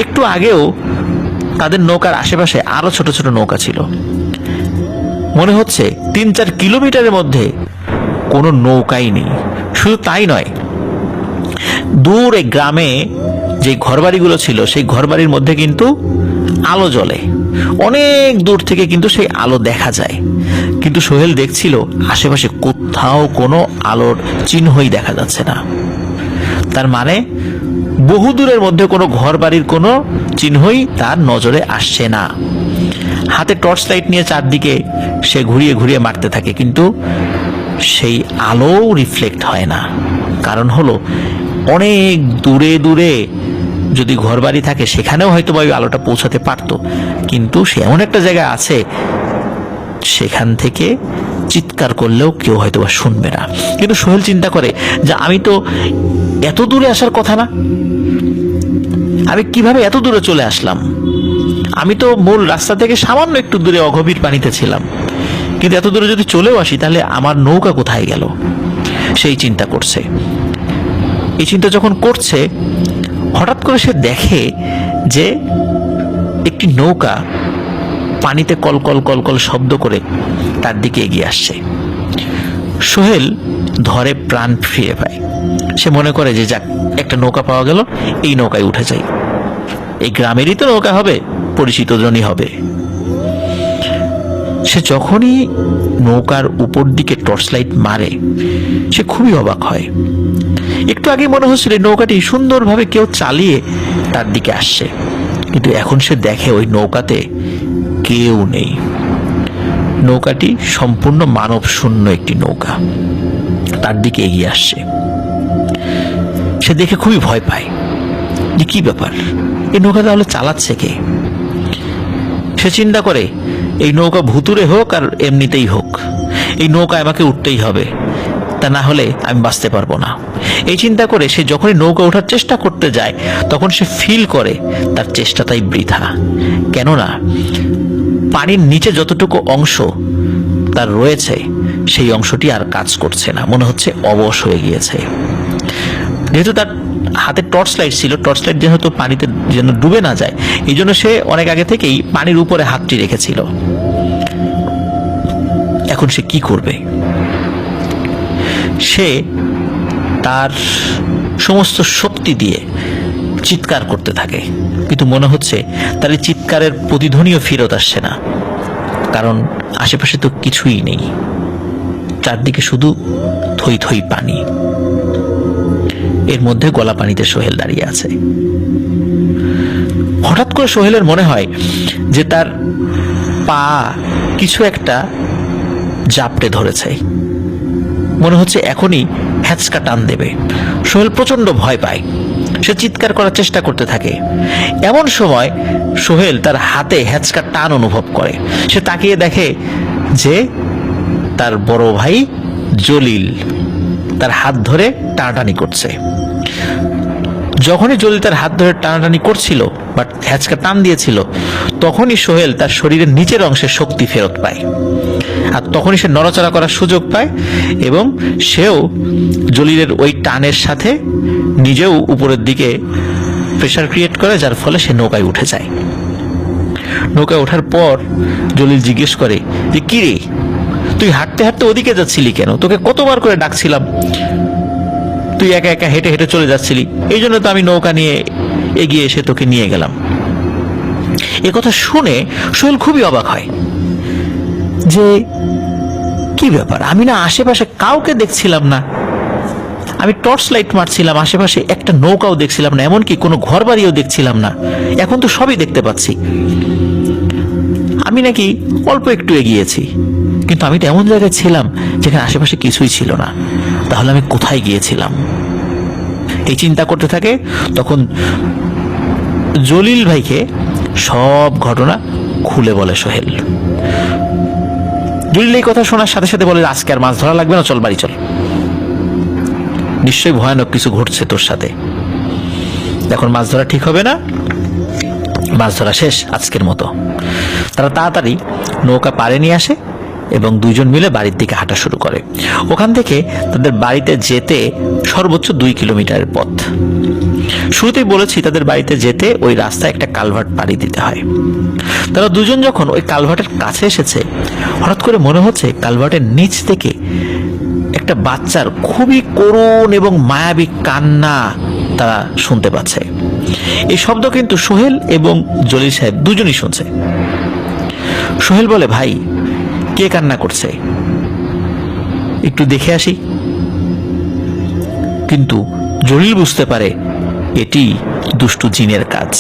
একটু আগেও তাদের নৌকার আশেপাশে আরো ছোট ছোট নৌকা ছিল। মনে হচ্ছে 3-4 কিলোমিটারের মধ্যে কোনো নৌকাই নেই। শুধু তাই নয়, দূরে গ্রামে যে ঘরবাড়িগুলো ছিল, সেই ঘরবাড়ির মধ্যে কিন্তু আলো জ্বলে, অনেক দূর থেকে কিন্তু সেই আলো দেখা যায়। কিন্তু সোহেল দেখছিল আশেপাশে কোথাও কোনো আলোর চিহ্নই দেখা যাচ্ছে না। তার মানে বহু দূরের মধ্যে কোনো ঘরবাড়ির কোনো চিহ্নই তার নজরে আসছে না। হাতে টর্চ লাইট নিয়ে চারদিকে সে ঘুরিয়ে ঘুরিয়ে মারতে থাকে, কিন্তু সেই আলো রিফ্লেক্ট হয় না। কারণ হলো, অনেক দূরে দূরে যদি ঘরবাড়ি থাকে, সেখানেও হয়তো বা ওই আলোটা পৌঁছাতে পারত, কিন্তু সে এমন একটা জায়গায় আছে, সেখান থেকে চিৎকার করলেও কেউ হয়তো বা শুনবে না। কিন্তু সোহেল চিন্তা করে যে আমি তো এত দূরে আসার কথা না, আমি কিভাবে এত দূরে চলে আসলাম? আমি তো মূল রাস্তা থেকে সামান্য একটু দূরে অগভীর পানিতে ছিলাম, কিন্তু এত দূরে যদি চলেও আসি, তাহলে আমার নৌকা কোথায় গেল? সেই চিন্তা করছে। এই চিন্তা যখন করছে, হঠাৎ করে সে দেখে যে একটি নৌকা পানিতে কল কল কল কল শব্দ করে তার দিকে এগিয়ে আসছে। সোহেল ধরে প্রাণ ফিরে পায়। সে মনে করে যে যাক, একটা নৌকা পাওয়া গেল, এই নৌকায় উঠে যাই, এই গ্রামেরই তো নৌকা হবে, পরিচিত জনই হবে। সে যখনই নৌকার উপর দিকে টর্চ লাইট মারে, সে খুবই অবাক হয়। একটু আগে মনে হচ্ছিল নৌকাটি সুন্দরভাবে কেউ চালিয়ে তার দিকে আসছে, কিন্তু এখন সে দেখে ওই নৌকাতে কেউ নেই। নৌকাটি সম্পূর্ণ মানব শূন্য একটি নৌকা তার দিকে এগিয়ে আসছে। সে দেখে খুবই ভয় পায় যে কি ব্যাপার, এই নৌকা তাহলে চালাচ্ছে কে? সে চিন্তা করে, এই নৌকা ভুতুরে হোক আর এমনিতেই হোক, এই নৌকা আমাকে উঠতেই হবে, তা না হলে আমি বাঁচতে পারবো না। এই চিন্তা করে সে যখনই নৌকা ওঠার চেষ্টা করতে যায়, তখন সে ফিল করে তার চেষ্টাটাই বৃথা। কেননা পানির নিচে যতটুকু অংশ তার রয়েছে, সেই অংশটি আর কাজ করছে না, মনে হচ্ছে অবশ হয়ে গিয়েছে। যেহেতু তার হাতে টর্চ লাইট ছিল, টর্চ লাইট যেহেতু পানিতে যেন ডুবে না যায় এই জন্য সে অনেক আগে থেকেই পানির উপরে হাতটি রেখেছিল। এখন সে কি করবে? সে তার সমস্ত শক্তি দিয়ে চিৎকার করতে থাকে, কিন্তু মনে হচ্ছে তার এই চিৎকারের প্রতিধ্বনিও ফেরত আসছে না, কারণ আশেপাশে তো কিছুই নেই, চারদিকে শুধু থই থই পানি। এর মধ্যে গলা পানিতে সোহেল দাঁড়িয়ে আছে। হঠাৎ করে সোহেলের মনে হয় যে তার পা কিছু একটা জাপটে ধরেছে, মনে হচ্ছে এখনই হ্যাঁচকা টান দেবে। সোহেল প্রচন্ড ভয় পায়, সে চিৎকার করার চেষ্টা করতে থাকে। এমন সময় সোহেল তার হাতে হ্যাঁচকা টান অনুভব করে। সে তাকিয়ে দেখে যে তার বড় ভাই জলিল তার হাত ধরে টানাটানি করছে। যখনই জলিল তার হাত ধরে টানাটানি করছিল বা হ্যাঁচকা টান দিয়েছিল, তখনই সোহেল তার শরীরের নিচের অংশে শক্তি ফেরত পায়, আর তখনই সে নড়াচড়া করার সুযোগ পায় এবং সেও জলিলের ওই টানের সাথে নিজেও উপরের দিকে প্রেসার ক্রিয়েট করে, যার ফলে সে নৌকায় উঠে যায়। নৌকায় ওঠার পর জলিল জিজ্ঞেস করে যে কি রে, তুই হাঁটতে হাঁটতে ওদিকে যাচ্ছিলি কেন? তোকে কতবার করে ডাকছিলাম, তুই একা একা হেঁটে হেঁটে চলে যাচ্ছিলি, এই জন্য তো আমি নৌকা নিয়ে এগিয়ে এসে তোকে নিয়ে গেলাম। এ কথা শুনে সোহেল খুবই অবাক হয় যে কি ব্যাপার, আমি না আশেপাশে কাউকে দেখছিলাম না, আমি টর্চ লাইট মারছিলাম, আশেপাশে একটা নৌকাও দেখছিলাম না, এমনকি কোনো ঘর বাড়িও দেখছিলাম না, এখন তো সবই দেখতে পাচ্ছি। আমি নাকি অল্প একটু এগিয়েছি, কিন্তু আমি তো এমন জায়গায় ছিলাম যেখানে আশেপাশে কিছুই ছিল না, তাহলে আমি কোথায় গিয়েছিলাম? এই চিন্তা করতে থাকে। তখন জলিল ভাইকে সব ঘটনা খুলে বলে সোহেল। জলিল এই কথা শোনার সাথে সাথে বলে, আজকে আর মাছ ধরা লাগবে না, চল বাড়ি চল, নিশ্চয়ই ভয়ানক কিছু ঘটছে তোর সাথে, এখন মাছ ধরা ঠিক হবে না, মাছ ধরা শেষ আজকের মতো। তারা তাড়াতাড়ি নৌকা পাড়ে নিয়ে আসে এবং দুইজন মিলে বাড়ির দিকে হাঁটা শুরু করে। ওখান থেকে তাদের বাড়িতে যেতে সর্বোচ্চ 2 কিলোমিটারের পথ। শুরুতেই বলেছি তাদের বাড়িতে যেতে ওই রাস্তায় একটা কালভার্ট পাড়ি দিতে হয়। তারা দুজন যখন ওই কালভার্টের কাছে এসেছে, হঠাৎ করে মনে হচ্ছে কালভার্টের নিচ থেকে একটা বাচ্চার খুবই করুণ এবং মায়াবী কান্না তারা শুনতে পাচ্ছে। এই শব্দ কিন্তু সোহেল এবং জলিল সাহেব দুজনই শুনছে। সোহেল বলে, ভাই কে কান্না করছে, একটু দেখে আসি। কিন্তু জলিল বুঝতে পারে এটি দুষ্টু জিনের কাজ,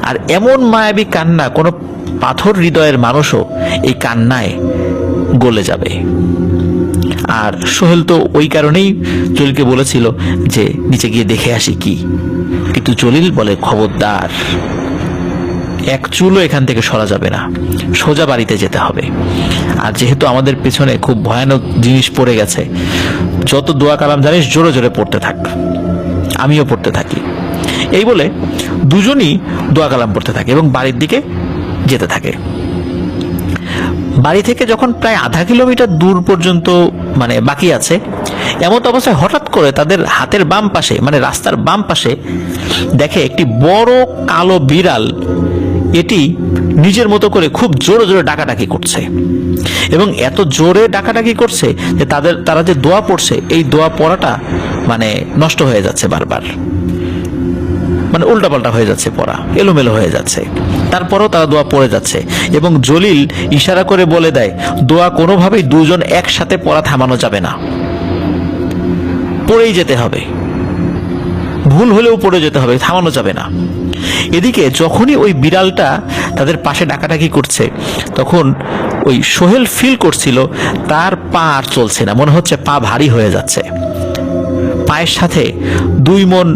আর এমন মায়াবী কান্না কোনো পাথর হৃদয়ের মানুষও এই কান্নায় গলে যাবে। আর সোহেল তো ওই কারণেই জলিলকে বলেছিল যে নিচে গিয়ে দেখে আসি কি, কিন্তু জলিল বলে, খবরদার, এক চুলও এখান থেকে সরা যাবে না, সোজা বাড়িতে যেতে হবে। আর যেহেতু আমাদের পেছনে খুব ভয়ানক জিনিস পড়ে গেছে, যত দোয়া কালাম জানিস জোরে জোরে পড়তে থাক, আমিও পড়তে থাকি। এই বলে দুজনই দোয়া কালাম পড়তে থাকে এবং বাড়ির দিকে যেতে থাকে। বাড়ি থেকে যখন প্রায় আধা কিলোমিটার দূর পর্যন্ত বাকি আছে, এমন অবস্থায় হঠাৎ করে তাদের হাতের বাম পাশে, রাস্তার বাম পাশে দেখে একটি বড় কালো বিড়াল, এটি নিজের মতো করে খুব জোরে জোরে ডাকাডাকি করছে এবং এত জোরে ডাকাডাকি করছে যে তারা যে দোয়া পড়ছে, এই দোয়া পড়াটা নষ্ট হয়ে যাচ্ছে, বারবার উল্টাপাল্টা হয়ে যাচ্ছে, পড়া এলোমেলো হয়ে যাচ্ছে। তারপরও তারা দোয়া পড়ে যাচ্ছে এবং জলিল ইশারা করে বলে দেয়, দোয়া কোনোভাবেই দুজন একসাথে পড়া থামানো যাবে না, পড়েই যেতে হবে, ভুল হলেও পড়ে যেতে হবে, থামানো যাবে না। এদিকে যখনই ওই বিড়ালটা তাদের পাশে ডাকাডাকি করছে, তখন ওই সোহেল ফিল করছিল তার পা আর চলছে না, মনে হচ্ছে পা ভারী হয়ে যাচ্ছে, পায়ের সাথে 2 মণ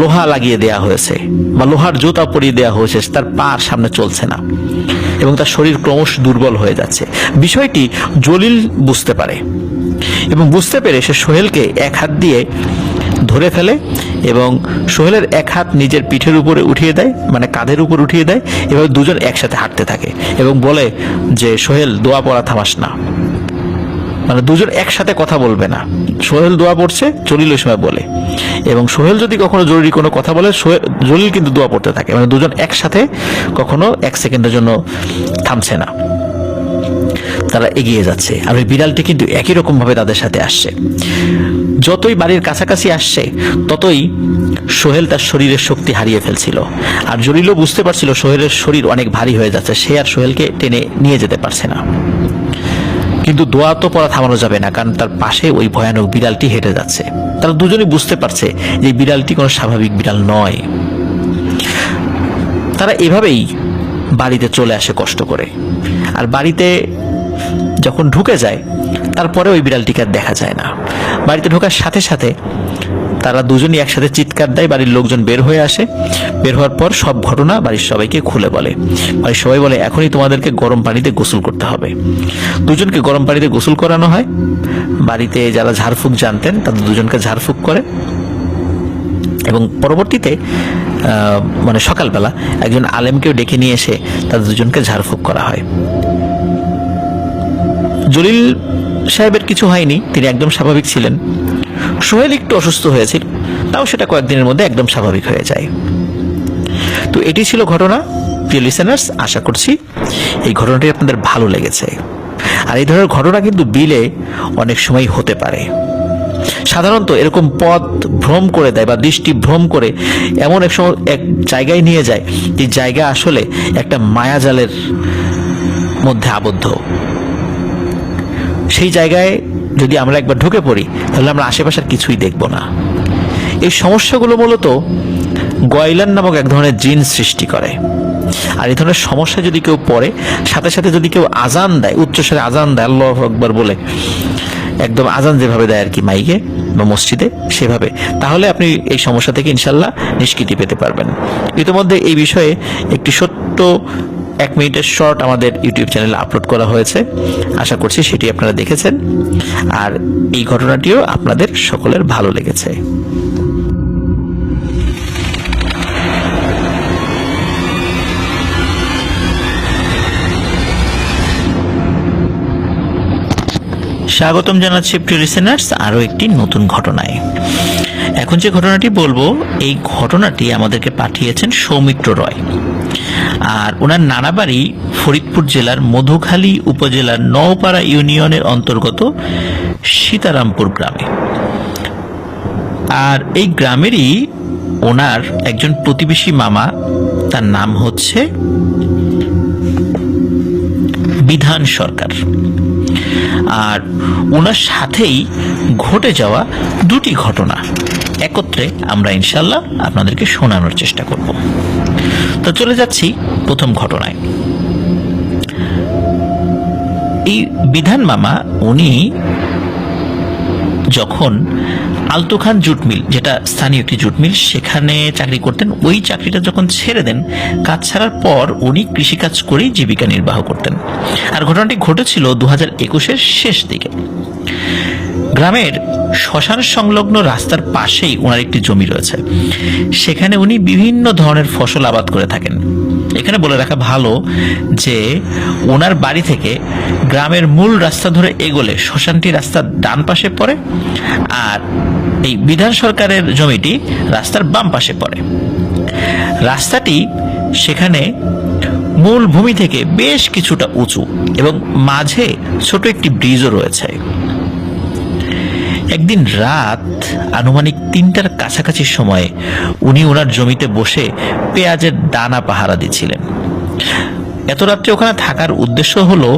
লোহা লাগিয়ে দেয়া হয়েছে বা লোহার জুতা পরিয়ে দেওয়া হয়েছে, তার পা আর সামনে চলছে না এবং তার শরীর ক্রমশ দুর্বল হয়ে যাচ্ছে। বিষয়টি জলিল বুঝতে পারে এবং বুঝতে পেরে সে সোহেলকে এক হাত দিয়ে ধরে ফেলে এবং সোহেলের এক হাত নিজের পিঠের উপরে উঠিয়ে দেয়, কাঁধের উপর উঠিয়ে দেয়, এভাবে দুজন একসাথে হাঁটতে থাকে এবং বলে যে, সোহেল দোয়া পড়া থামাস না, দুজন একসাথে কথা বলবে না। সোহেল দোয়া পড়ছে, জলিল ওই সময় বলে, এবং সোহেল যদি কখনো জরুরি কোনো কথা বলে জলিল কিন্তু দোয়া পড়তে থাকে, মানে দুজন একসাথে কখনো 1 সেকেন্ডের জন্য থামছে না, তারা এগিয়ে যাচ্ছে। আর ওই বিড়ালটি কিন্তু একই রকম ভাবে তাদের সাথে আসছে। যতই বাড়ির কাছাকাছি আসছে ততই সোহেল তার শরীরের শক্তি হারিয়ে ফেলছিল। আর জলিলও বুঝতে পারছিল সোহেলের শরীর অনেক ভারী হয়ে যাচ্ছে, সে আর সোহেলকে টেনে নিয়ে যেতে পারছে না। কিন্তু দোয়া তো পড়া থামানো যাবে না, কারণ তার পাশে ওই ভয়ানক বিড়ালটি হেঁটে যাচ্ছে। তারা দুজনেই বুঝতে পারছে যে বিড়ালটি কোনো স্বাভাবিক বিড়াল নয়। তারা এভাবেই বাড়িতে চলে আসে কষ্ট করে। আর বাড়িতে যখন ঢুকে যায় তারপরে ওই বিড়ালটিকে আর দেখা যায় না। বাড়িতে ঢোকার সাথে সাথে তারা দুজনই একসাথে চিৎকার দেয়, বাড়ির লোকজন বের হয়ে আসে। বের হওয়ার পর সব ঘটনা বাড়ির সবাইকে খুলে বলে। বাড়ির সবাই বলে এখনই তোমাদেরকে গরম পানিতে গোসল করতে হবে। দুজনকে গরম পানিতে গোসল করানো হয়। বাড়িতে যারা ঝাড়ফুঁক জানতেন তাদের দুজনকে ঝাড়ফুঁক করে, এবং পরবর্তীতে মানে সকালবেলা একজন আলেমকেও ডেকে নিয়ে এসে তাদের দুজনকে ঝাড়ফুঁক করা হয়। জলিল সাহেবের কিছু হয়নি, তিনি একদম স্বাভাবিক ছিলেন। সোহেল একটু অসুস্থ হয়েছিল, তাও সেটা কয়েকদিনের মধ্যে একদম স্বাভাবিক হয়ে যায়। তো এটি ছিল ঘটনা। প্রিয় লিসেনার্স, আশা করছি এই ঘটনাটি আপনাদের ভালো লেগেছে। আর এই ধরনের ঘটনা কিন্তু বিলে অনেক সময় হতে পারে। সাধারণত এরকম পথ ভ্রম করে দেয় বা দৃষ্টি ভ্রম করে এমন এক সময় এক জায়গায় নিয়ে যায় যে জায়গা আসলে একটা মায়াজালের মধ্যে আবদ্ধ। সেই জায়গায় যদি আমরা একবার ঢুকে পড়ি তাহলে আমরা আশেপাশের কিছুই দেখব না। এই সমস্যাগুলো মূলত গয়লান নামক এক ধরনের জিন সৃষ্টি করে। আর এই ধরনের সমস্যা যদি কেউ পড়ে, সাথে সাথে যদি কেউ আজান দেয়, উচ্চস্বরে আজান দেয় আল্লাহু আকবার বলে, একদম আজান যেভাবে দেয় আর কি মাইকে বা মসজিদে, সেভাবে, তাহলে আপনি এই সমস্যা থেকে ইনশাল্লাহ নিষ্কৃতি পেতে পারবেন। ইতিমধ্যে এই বিষয়ে একটি ছোট্ট 1 মিনিটের শর্ট আমাদের ইউটিউব চ্যানেলে আপলোড করা হয়েছে। আশা করছি সেটি আপনারা দেখেছেন, আর এই ঘটনাটিও আপনাদের সকলের ভালো লেগেছে। স্বাগতম জানাচ্ছি প্রিয় লিসেনার্স আরও একটি নতুন ঘটনায়। এখন যে ঘটনাটি বলবো, এই ঘটনাটি আমাদেরকে পাঠিয়েছেন সৌমিত্র রয়। আর ওনার নানা বাড়ি ফরিদপুর জেলার মধুখালী উপজেলার নওপাড়া ইউনিয়নের অন্তর্গত সীতারামপুর গ্রামে। আর এই গ্রামেরই ওনার একজন প্রতিবেশী মামা, তার নাম হচ্ছে বিধান সরকার। আর ওনার সাথেই ঘটে যাওয়া 2টি ঘটনা একত্রে আমরা ইনশাল্লাহ আপনাদেরকে শোনানোর চেষ্টা করব। তো চলে যাচ্ছি প্রথম ঘটনায়। এই বিধান মামা উনি যখন আলতু খান জুট মিল, যেটা স্থানীয় একটি জুট মিল, সেখানে চাকরি করতেন। ওই চাকরিটা যখন ছেড়ে দেন, কাজ ছাড়ার পর উনি কৃষিকাজ করেই জীবিকা নির্বাহ করতেন। আর ঘটনাটি ঘটেছিল 2021-এর শেষ দিকে। গ্রামের শ্মশান সংলগ্ন রাস্তার পাশেই ওনার একটি জমি রয়েছে। সেখানে উনি বিভিন্ন ধরনের ফসল আবাদ করে থাকেন। এখানে বলে রাখা ভালো যে ওনার বাড়ি থেকে গ্রামের মূল রাস্তা ধরে এগোলে শ্মশানটি রাস্তার ডান পাশে পড়ে, আর এই বিধান সরকারের জমিটি রাস্তার বাম পাশে পড়ে। রাস্তাটি সেখানে মূল ভূমি থেকে বেশ কিছুটা উঁচু এবং মাঝে ছোট একটি ব্রিজও রয়েছে। একদিন রাত আনুমানিক 3টার কাছাকাছি সময়ে উনি ওনার জমিতে বসে পেঁয়াজের দানা পাহারা দিচ্ছিলেন। এত রাত্রে ওখানে থাকার উদ্দেশ্য হলো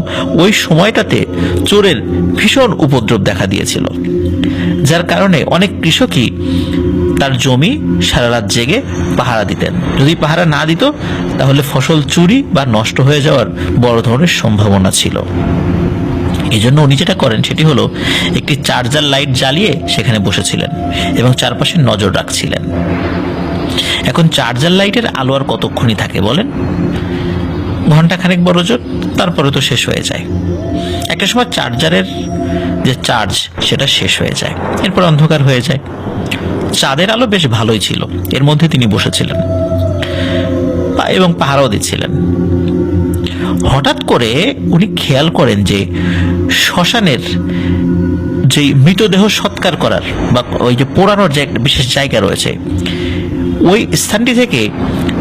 ওই সময়টাতে চোরের ভীষণ উপদ্রব দেখা দিয়েছিল, যার কারণে অনেক কৃষকই তার জমি সারা রাত জেগে পাহারা দিতেন। যদি পাহারা না দিত তাহলে ফসল চুরি বা নষ্ট হয়ে যাওয়ার বড় ধরনের সম্ভাবনা ছিল। এই জন্য উনি যেটা করেন সেটি হলো একটি চার্জার লাইট জ্বালিয়ে সেখানে বসেছিলেন এবং চারপাশে নজর রাখছিলেন। এখন চার্জার লাইটের আলো আর কতক্ষণই থাকে বলেন? ঘন্টাখানেক বড় জোর, তারপরে তো শেষ হয়ে যায়। একটা সময় চার্জারের যে চার্জ সেটা শেষ হয়ে যায়, এরপর অন্ধকার হয়ে যায়। চাঁদের আলো বেশ ভালোই ছিল, এর মধ্যে তিনি বসেছিলেন এবং পাহারাও দিচ্ছিলেন। হঠাৎ করে উনি খেয়াল করেন যে শ্মশানের যে মৃতদেহ সৎকার করার বা ওই যে পোড়ানোর যে একটা বিশেষ জায়গা রয়েছে, ওই স্থানটি থেকে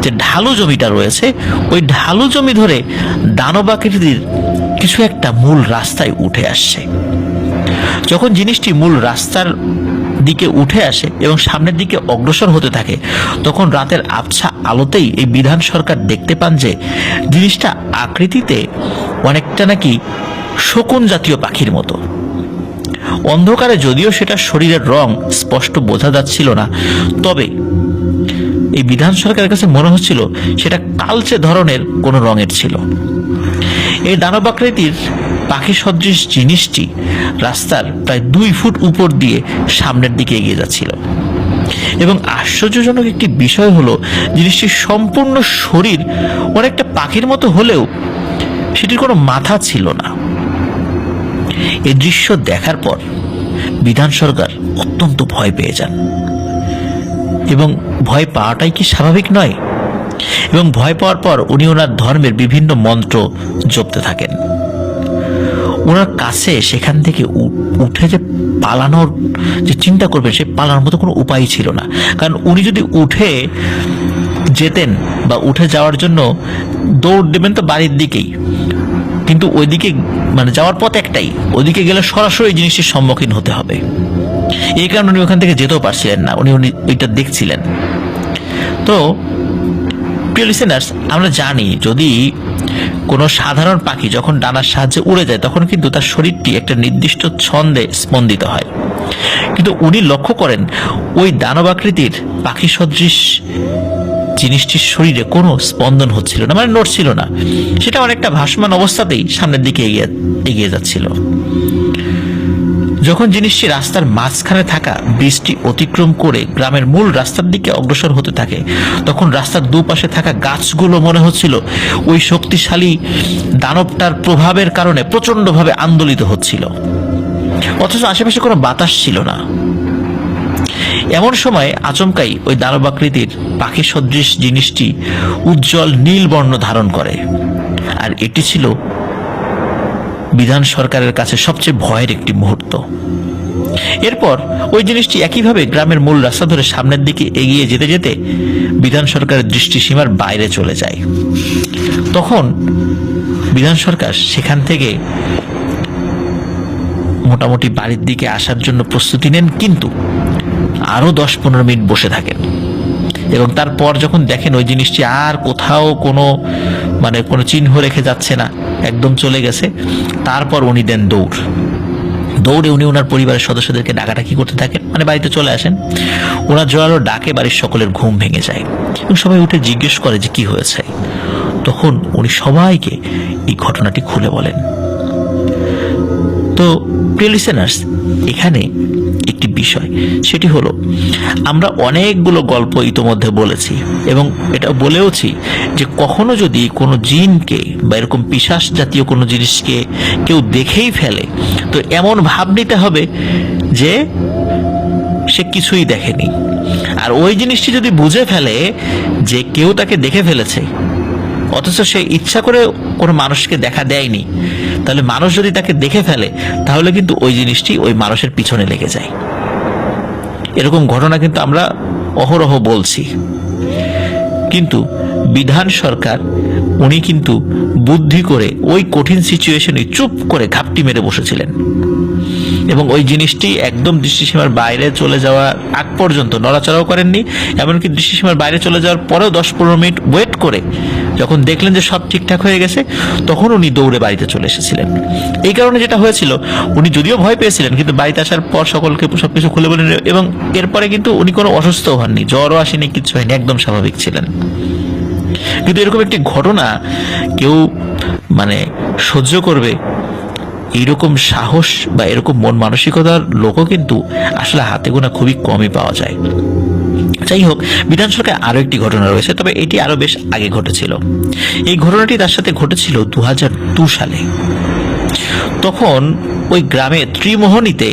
যে ঢালু জমিটা রয়েছে, ওই ঢালু জমি ধরে দানবাকৃতির কিছু একটা মূল রাস্তায় উঠে আসছে। যখন জিনিসটি মূল রাস্তার দিকে উঠে আসে এবং সামনের দিকে অগ্রসর হতে থাকে, তখন রাতের আবছা আলোতেই এই বিধান সরকার দেখতে পান যে জিনিসটা আকৃতিতে অনেকটা নাকি শকুন জাতীয় পাখির মতো। অন্ধকারে যদিও সেটা শরীরের রং স্পষ্ট বোঝা যাচ্ছিল না, তবে এই বিধান সরকারের কাছে মনে হচ্ছিল সেটা কালচে ধরনের কোনো রঙের ছিল। এই দানবাকৃতির পাখি সদৃশ জিনিসটি রাস্তার প্রায় 2 ফুট উপর দিয়ে সামনের দিকে এগিয়ে যাচ্ছিল। এবং আশ্চর্যজনক একটি বিষয় হলো, জিনিসটির সম্পূর্ণ শরীর অনেকটা পাখির মতো হলেও সেটির কোনো মাথা ছিল না। এই দৃশ্য দেখার পর বিধান সরকার অত্যন্ত ভয় পেয়ে যান, এবং ভয় পাওয়াটাই কি স্বাভাবিক নয়? এবং ভয় পাওয়ার পর উনি ওনার ধর্মের বিভিন্ন মন্ত্র জপতে থাকেন। ওনার কাছে সেখান থেকে উঠে যে পালানোর যে চিন্তা করবেন, সে পালানোর মতো কোনো উপায় ছিল না। কারণ উনি যদি উঠে যেতেন বা উঠে যাওয়ার জন্য দৌড় দেবেন তো বাড়ির দিকেই, কিন্তু ওইদিকে মানে যাওয়ার পথ একটাই, ওইদিকে গেলে সরাসরি জিনিসটির সম্মুখীন হতে হবে। এই কারণে উনি ওখান থেকে যেতেও পারছিলেন না, উনি ওইটা দেখছিলেন। তো প্রিয় লিসেনার্স, আমরা জানি যদি কোনো সাধারণ পাখি যখন ডানার সাহায্যে উড়ে যায়, তখন কিন্তু তার শরীরটি একটা নির্দিষ্ট ছন্দে স্পন্দিত হয়। কিন্তু উনি লক্ষ্য করেন ওই দানবাকৃতির পাখি সদৃশ জিনিসটির শরীরে কোনো স্পন্দন হচ্ছিল না, মানে নড়ছিল না। সেটা অনেকটা ভাসমান অবস্থাতেই সামনের দিকে এগিয়ে যাচ্ছিল। যখন জিনিসটি রাস্তার মাঝখানে থাকা ব্রিজটি অতিক্রম করে গ্রামের মূল রাস্তার দিকে অগ্রসর হতে থাকে, তখন রাস্তার দুপাশে থাকা গাছগুলো মনে হচ্ছিল ওই শক্তিশালী দানবটার প্রভাবের কারণে প্রচন্ডভাবে আন্দোলিত হচ্ছিল, অথচ আশেপাশে কোনো বাতাস ছিল না। এমন সময় আচমকাই ওই দানবাকৃতির পাখি সদৃশ জিনিসটি উজ্জ্বল নীল বর্ণ ধারণ করে, আর এটি ছিল বিধান সরকারের কাছে সবচেয়ে ভয়ের একটি মুহূর্ত। এরপর ওই জিনিসটি একইভাবে গ্রামের মূল রাস্তা ধরে সামনের দিকে এগিয়ে যেতে যেতে বিধান সরকারের দৃষ্টিসীমার বাইরে চলে যায়। তখন বিধান সরকার সেখান থেকে মোটামুটি বাড়ির দিকে আসার জন্য প্রস্তুতি নেন, কিন্তু আরো 10-15 মিনিট বসে থাকেন। এবং তারপর যখন দেখেন ওই জিনিসটি আর কোথাও কোনো চিহ্ন রেখে যাচ্ছে না, একদম চলে গেছে, তারপর উনি দেন দৌড়ে উনি ওনার পরিবারের সদস্যদেরকে ডাকাডাকি করতে থাকেন, মানে বাড়িতে চলে আসেন। ওনার জোরালো ডাকে বাড়ির সকলের ঘুম ভেঙে যায় এবং সবাই উঠে জিজ্ঞেস করে যে কি হয়েছে। তখন উনি সবাইকে এই ঘটনাটি খুলে বলেন। তো প্রিয় লিসেনার্স, এখানে একটি বিষয়, সেটি হলো আমরা অনেকগুলো গল্প ইতোমধ্যে বলেছি এবং এটা বলেওছি যে কখনো যদি কোনো জিনকে বা এরকম পিশাচ জাতীয় কোনো জিনিসকে কেউ দেখেই ফেলে, তো এমন ভাব নিতে হবে যে সে কিছুই দেখেনি। আর ওই জিনিসটি যদি বুঝে ফেলে যে কেউ তাকে দেখে ফেলেছে, অথচ সে ইচ্ছা করে কোনো মানুষকে দেখা দেয়নি, তাহলে মানুষ যদি তাকে দেখে ফেলে, তাহলে কিন্তু ওই জিনিসটি ওই মানুষের পিছনে লেগে যায়। এরকম ঘটনা কিন্তু আমরা অহরহ বলছি। কিন্তু বিধান সরকার উনি কিন্তু বুদ্ধি করে ওই কঠিন সিচুয়েশনে চুপ করে ঘাপটি মেরে বসেছিলেন এবং ওই জিনিসটি একদম দৃষ্টিসীমার বাইরে চলে যাওয়ার আগ পর্যন্ত নড়াচড়াও করেননি। এমনকি দৃষ্টিসীমার বাইরে চলে যাওয়ার পরেও 10-15 মিনিট ওয়েট করে যখন দেখলেন যে সব ঠিকঠাক হয়ে গেছে, তখন উনি দৌড়ে বাড়িতে চলে এসেছিলেন। এই কারণে যেটা হয়েছিল, উনি যদিও ভয় পেয়েছিলেন, কিন্তু বাড়িতে আসার পর সকলকে সবকিছু খুলে বলেন এবং এরপরে কিন্তু উনি কোনো অসুস্থও হননি, জ্বরও আসেনি, কিছু হয়নি, একদম স্বাভাবিক ছিলেন। কিন্তু এরকম একটি ঘটনা কেউ সহ্য করবে, এইরকম সাহস বা এরকম মন মানসিকতার লোকও কিন্তু আসলে হাতে গোনা খুবই কমই পাওয়া যায়। যাই হোক, বিধান সরকারে আরো একটি ঘটনা রয়েছে, তবে এটি আরো বেশ আগে ঘটেছিল। এই ঘটনাটি তার সাথে ঘটেছিল 2002 সালে। তখন ওই গ্রামে ত্রিমোহনীতে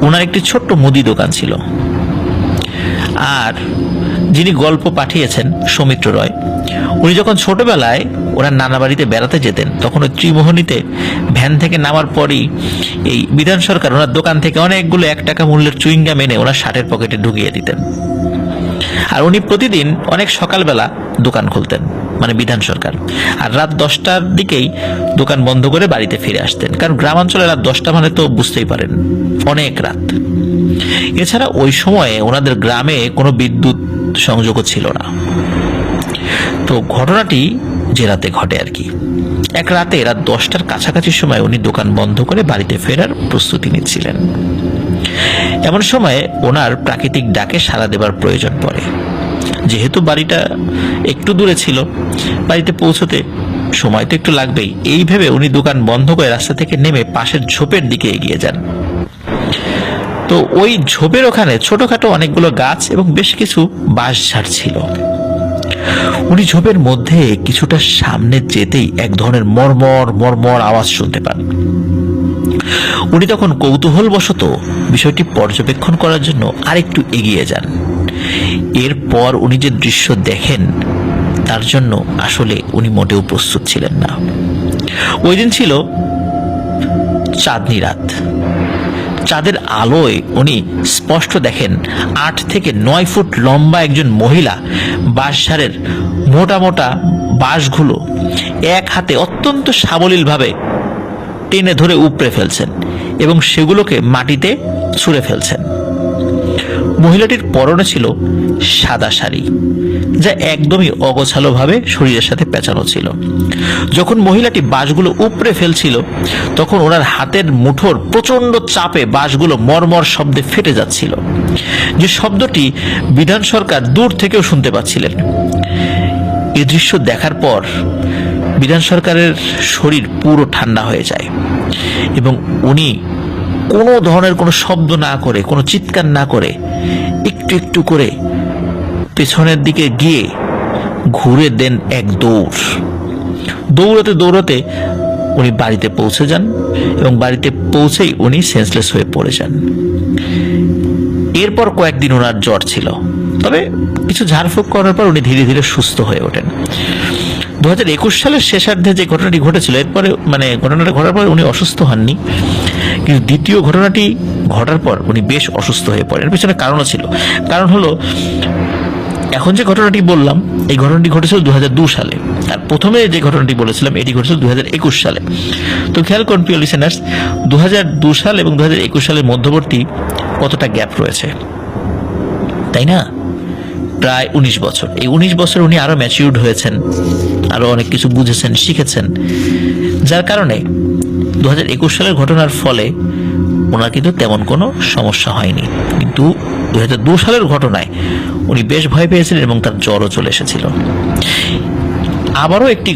ওনার একটি ছোট্ট মুদি দোকান ছিল, আর যিনি গল্প পাঠিয়েছেন সৌমিত্র রয়, উনি যখন ছোটবেলায় ওনার নানা বাড়িতে বেড়াতে যেতেন, তখন ওই ত্রিমোহনীতে ভ্যান থেকে নামার পরই এই বিধান সরকার ওনার দোকান থেকে অনেকগুলো 1 টাকা মূল্যের চুইংগাম এনে ওনার শার্টের পকেটে ঢুকিয়ে দিতেন। আর উনি প্রতিদিন অনেক সকালবেলা দোকান খুলতেন, মানে বিধান সরকার, আর রাত 10টার দিকেই দোকান বন্ধ করে বাড়িতে ফিরে আসতেন। কারণ গ্রামাঞ্চলে রাত 10টা মানে তো বুঝতেই পারেন অনেক রাত। এছাড়া ওই সময়ে ওনাদের গ্রামে কোনো বিদ্যুৎ সংযোগও ছিল না। তো ঘটনাটি যে রাতে ঘটে আর কি, এক রাতে রাত 10টার কাছাকাছি সময় উনি দোকান বন্ধ করে বাড়িতে ফেরার প্রস্তুতি নিচ্ছিলেন। এমন সময় ওনার প্রাকৃতিক ডাকে সাড়া দেবার প্রয়োজন পড়ে। যেহেতু বাড়িটা একটু দূরে ছিল, বাড়িতে পৌঁছতে সময় তো একটু লাগবেই, এই ভেবে উনি দোকান বন্ধ করে রাস্তা থেকে নেমে পাশের ঝোপের দিকে এগিয়ে যান। তো ওই ঝোপের ওখানে ছোটখাটো অনেকগুলো গাছ এবং বেশ কিছু বাঁশঝাড় ছিল। উনি ঝোপের মধ্যে কিছুটা সামনে যেতেই এক ধরনের মরমর মরমর আওয়াজ শুনতে পান। উনি তখন কৌতূহলবশত বিষয়টি পর্যবেক্ষণ করার জন্য আরেকটু এগিয়ে যান। এরপর উনি যে দৃশ্য দেখেন তার জন্য আসলে উনি মোটেও প্রস্তুত ছিলেন না। ওই দিন ছিল চাঁদনি রাত। চাঁদের আলোয় উনি স্পষ্ট দেখেন 8 থেকে 9 ফুট লম্বা একজন মহিলা বাঁশঝাড়ের মোটা মোটা বাঁশগুলো এক হাতে অত্যন্ত সাবলীলভাবে টেনে ধরে উপড়ে ফেলছেন এবং সেগুলোকে মাটিতে ছুঁড়ে ফেলছেন। মহিলাটির পরনে ছিল সাদা শাড়ি, যা একদমই অগোছালোভাবে শরীরের সাথে পেঁচানো ছিল। যখন মহিলাটি বাঁশগুলো উপড়ে ফেলছিল, তখন ওনার হাতের মুঠোর প্রচন্ড চাপে বাঁশগুলো মরমর শব্দে ফেটে যাচ্ছিল, যে শব্দটি বিধান সরকার দূর থেকেও শুনতে পাচ্ছিলেন। এই দৃশ্য দেখার পর বিধান সরকারের শরীর পুরো ঠান্ডা হয়ে যায় এবং উনি কোনো ধরনের কোনো শব্দ না করে, কোনো চিৎকার না করে একটু একটু করে পেছনের দিকে গিয়ে ঘুরে দেন এক দৌড়। দৌড়াতে দৌড়াতে উনি বাড়িতে পৌঁছে যান এবং বাড়িতে পৌঁছেই উনি সেন্সলেস হয়ে পড়ে যান। এরপর কয়েকদিন ওনার জ্বর ছিল, তবে কিছু ঝাড়ফুঁক করার পর উনি ধীরে ধীরে সুস্থ হয়ে ওঠেন। 2021 সালের শেষার্ধে যে ঘটনাটি ঘটেছিল, এরপরে মানে ঘটনাটা ঘটার পর উনি অসুস্থ হননি, কিন্তু দ্বিতীয় ঘটনাটি ঘটার পর উনি বেশ অসুস্থ হয়ে পড়েন। এর পিছনে কারণও ছিল। কারণ হলো, এখন যে ঘটনাটি বললাম এই ঘটনাটি ঘটেছিল 2002 সালে, আর প্রথমে যে ঘটনাটি বলেছিলাম এটি ঘটেছিল 2021 সালে। তো খেয়াল করুন প্রিয় লিসেনার্স, 2002 সাল এবং 2021 সালের মধ্যবর্তী কতটা গ্যাপ রয়েছে, তাই না? প্রায় 19 বছর। এই 19 বছর উনি আরো ম্যাচিউরড হয়েছেন, আরো অনেক কিছু বুঝেছেন, শিখেছেন, যার কারণে 2021 সালের ঘটনার ফলে ওনার কিন্তু তেমন কোনো সমস্যা হয়নি। কিন্তু 2002 সালের ঘটনায় উনি বেশ ভয় পেয়েছিলেন এবং তার জ্বরও চলে এসেছিল। আবারও একটি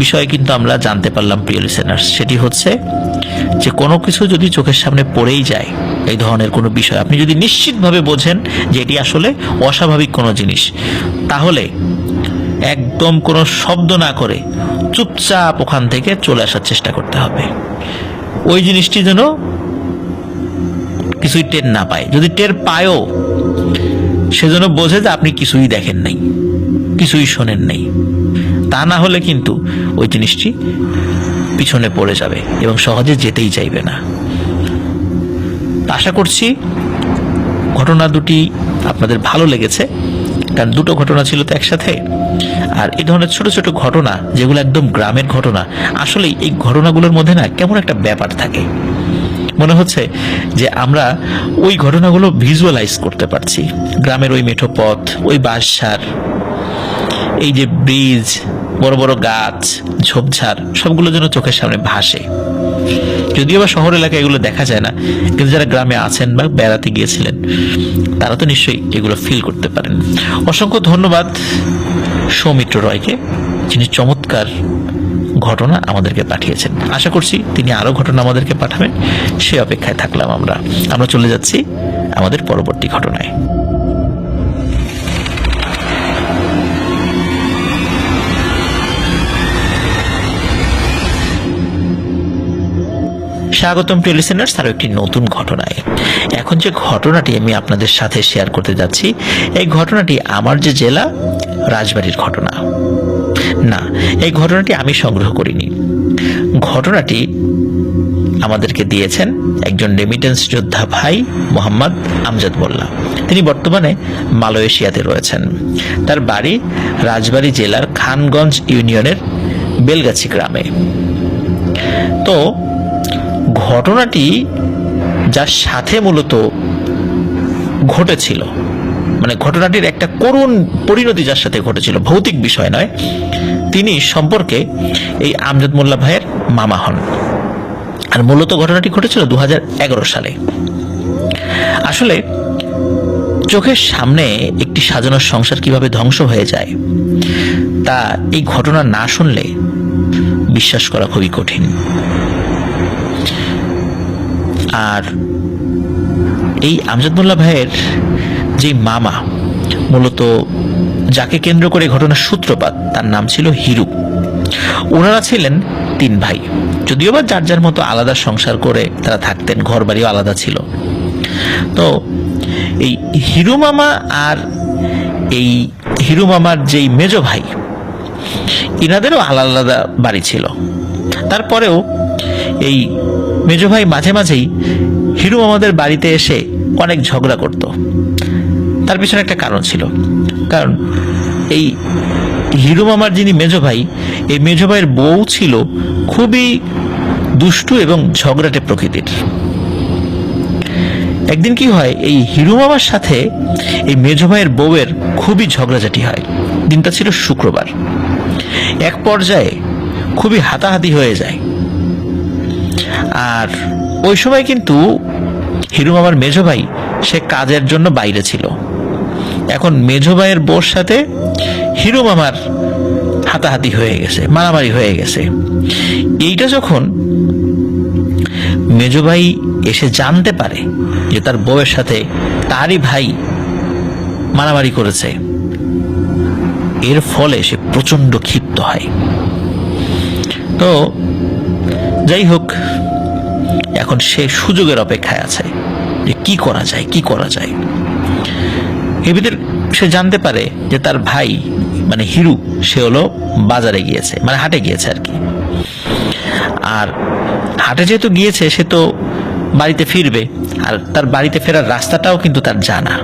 বিষয় কিন্তু আমরা জানতে পারলাম প্রিয় লিসেনার্স, সেটি হচ্ছে যে কোনো কিছু যদি চোখের সামনে পড়েই যায়, এই ধরনের কোনো বিষয় আপনি যদি নিশ্চিতভাবে বোঝেন যে এটি আসলে অস্বাভাবিক কোনো জিনিস, তাহলে একদম কোনো শব্দ না করে চুপচাপ ওখান থেকে চলে আসার চেষ্টা করতে হবে। ওই জিনিসটি যেন কিছুই টের না পায়। যদি টের পায়ও, সেজন্য বোঝে যে আপনি কিছুই দেখেন নাই, কিছুই শোনেন নাই। তা না হলে কিন্তু ওই জিনিসটি পিছনে পড়ে যাবে এবং সহজে যেতেই চাইবে না। আশা করছি ঘটনা দুটি আপনাদের ভালো লেগেছে, কারণ দুটো ঘটনা ছিল তো একসাথে। আর এই ধরনের ছোট ছোট ঘটনা যেগুলো একদম গ্রামের ঘটনা, আসলে এই ঘটনাগুলোর মধ্যে না কেমন একটা ব্যাপার থাকে, মনে হচ্ছে যে আমরা ওই ঘটনাগুলো ভিজুয়ালাইজ করতে পারছি। গ্রামের ওই মেঠো পথ, ওই বাঁশঝাড়, এই যে ব্রিজ, বড় বড় গাছ, ঝোপঝাড়, সবগুলো যেন চোখের সামনে ভাসে। যদিও বা শহর এলাকায় এগুলো দেখা যায় না, কিন্তু যারা গ্রামে আছেন বা বেড়াতে গিয়েছিলেন তারা তো নিশ্চয়ই এগুলো ফিল করতে পারেন। অসংখ্য ধন্যবাদ সৌমিত্র রয়কে, যিনি চমৎকার ঘটনা আমাদেরকে পাঠিয়েছেন। আশা করছি তিনি আরো ঘটনা আমাদেরকে পাঠাবেন, সে অপেক্ষায় থাকলাম আমরা চলে যাচ্ছি আমাদের পরবর্তী ঘটনায়। স্বাগতম প্রিয় লিসেনার্স আরো একটি নতুন ঘটনায়। এখন যে ঘটনাটি আমি আপনাদের সাথে শেয়ার করতে যাচ্ছি, এই ঘটনাটি আমার যে জেলা রাজবাড়ির ঘটনা। না, এই ঘটনাটি আমি সংগ্রহ করিনি। ঘটনাটি আমাদেরকে দিয়েছেন একজন রেমিটেন্স যোদ্ধা ভাই মোহাম্মদ আমজাদ মোল্লা। তিনি বর্তমানে মালয়েশিয়াতে রয়েছেন। তার বাড়ি রাজবাড়ী জেলার খানগঞ্জ ইউনিয়নের বেলগাছি গ্রামে। তো ঘটনাটি যার সাথে মূলত ঘটেছিল, মানে ঘটনাটির একটা করুণ পরিণতি যার সাথে ঘটেছিল, ভৌতিক বিষয় নয়, তিনি সম্পর্কে এই আমজাদ মোল্লা ভাইয়ের মামা হন। আর মূলত ঘটনাটি ঘটেছিল 2011 সালে। আসলে চোখের সামনে একটি সাজানো সংসার কিভাবে ধ্বংস হয়ে যায় তা এই ঘটনা না শুনলে বিশ্বাস করা খুবই কঠিন। আর এই আমজাদ মোল্লা ভাইয়ের যে মামা, মূলত যাকে কেন্দ্র করে ঘটনার সূত্রপাত, তার নাম ছিল হিরু। ওনারা ছিলেন 3 ভাই, যদিও বা যার যার মতো আলাদা সংসার করে তারা থাকতেন, ঘর বাড়িও আলাদা ছিল। তো এই হিরু মামা আর এই হিরু মামার যেই মেজ ভাই, ইনাদেরও আলাদা আলাদা বাড়ি ছিল। তারপরেও এই মেজ ভাই মাঝে মাঝেই হিরু মামাদের বাড়িতে এসে অনেক ঝগড়া করত। তার পিছনে একটা কারণ ছিল, কারণ এই হিরু মামার যিনি মেজ ভাই, এই মেজ ভাইয়ের বউ ছিল খুবই দুষ্টু এবং ঝগড়াটে প্রকৃতির। একদিন কি হয়, এই হিরু মামার সাথে এই মেজ ভাইয়ের বউয়ের খুবই ঝগড়াঝাটি হয়। দিনটা ছিল শুক্রবার। এক পর্যায়ে খুবই হাতাহাতি হয়ে যায়। আর ওই সময় কিন্তু হিরু মামার মেজ ভাই সে কাজের জন্য বাইরে ছিল। এখন মেজ ভাইয়ের বউর সাথে হিরু মামার হাতাহাতি হয়ে গেছে, মারামারি হয়ে গেছে। এইটা যখন মেজ ভাই এসে জানতে পারে যে তার বউয়ের সাথে তারই ভাই মারামারি করেছে, এর ফলে সে প্রচন্ড ক্ষিপ্ত হয়। তো যাই হোক, এখন সে সুযোগের অপেক্ষায় আছে যে কি করা যায়, কি করা যায়। এর ভিতরে সে জানতে পারে যে তার ভাই মানে হিরু, সে হলো বাজারে গিয়েছে, মানে হাটে গিয়েছে আর কি। আর হাটে যেহেতু গিয়েছে, সে তো বাড়িতে ফিরবে, আর তার বাড়িতে ফেরার রাস্তাটাও কিন্তু তার জানা।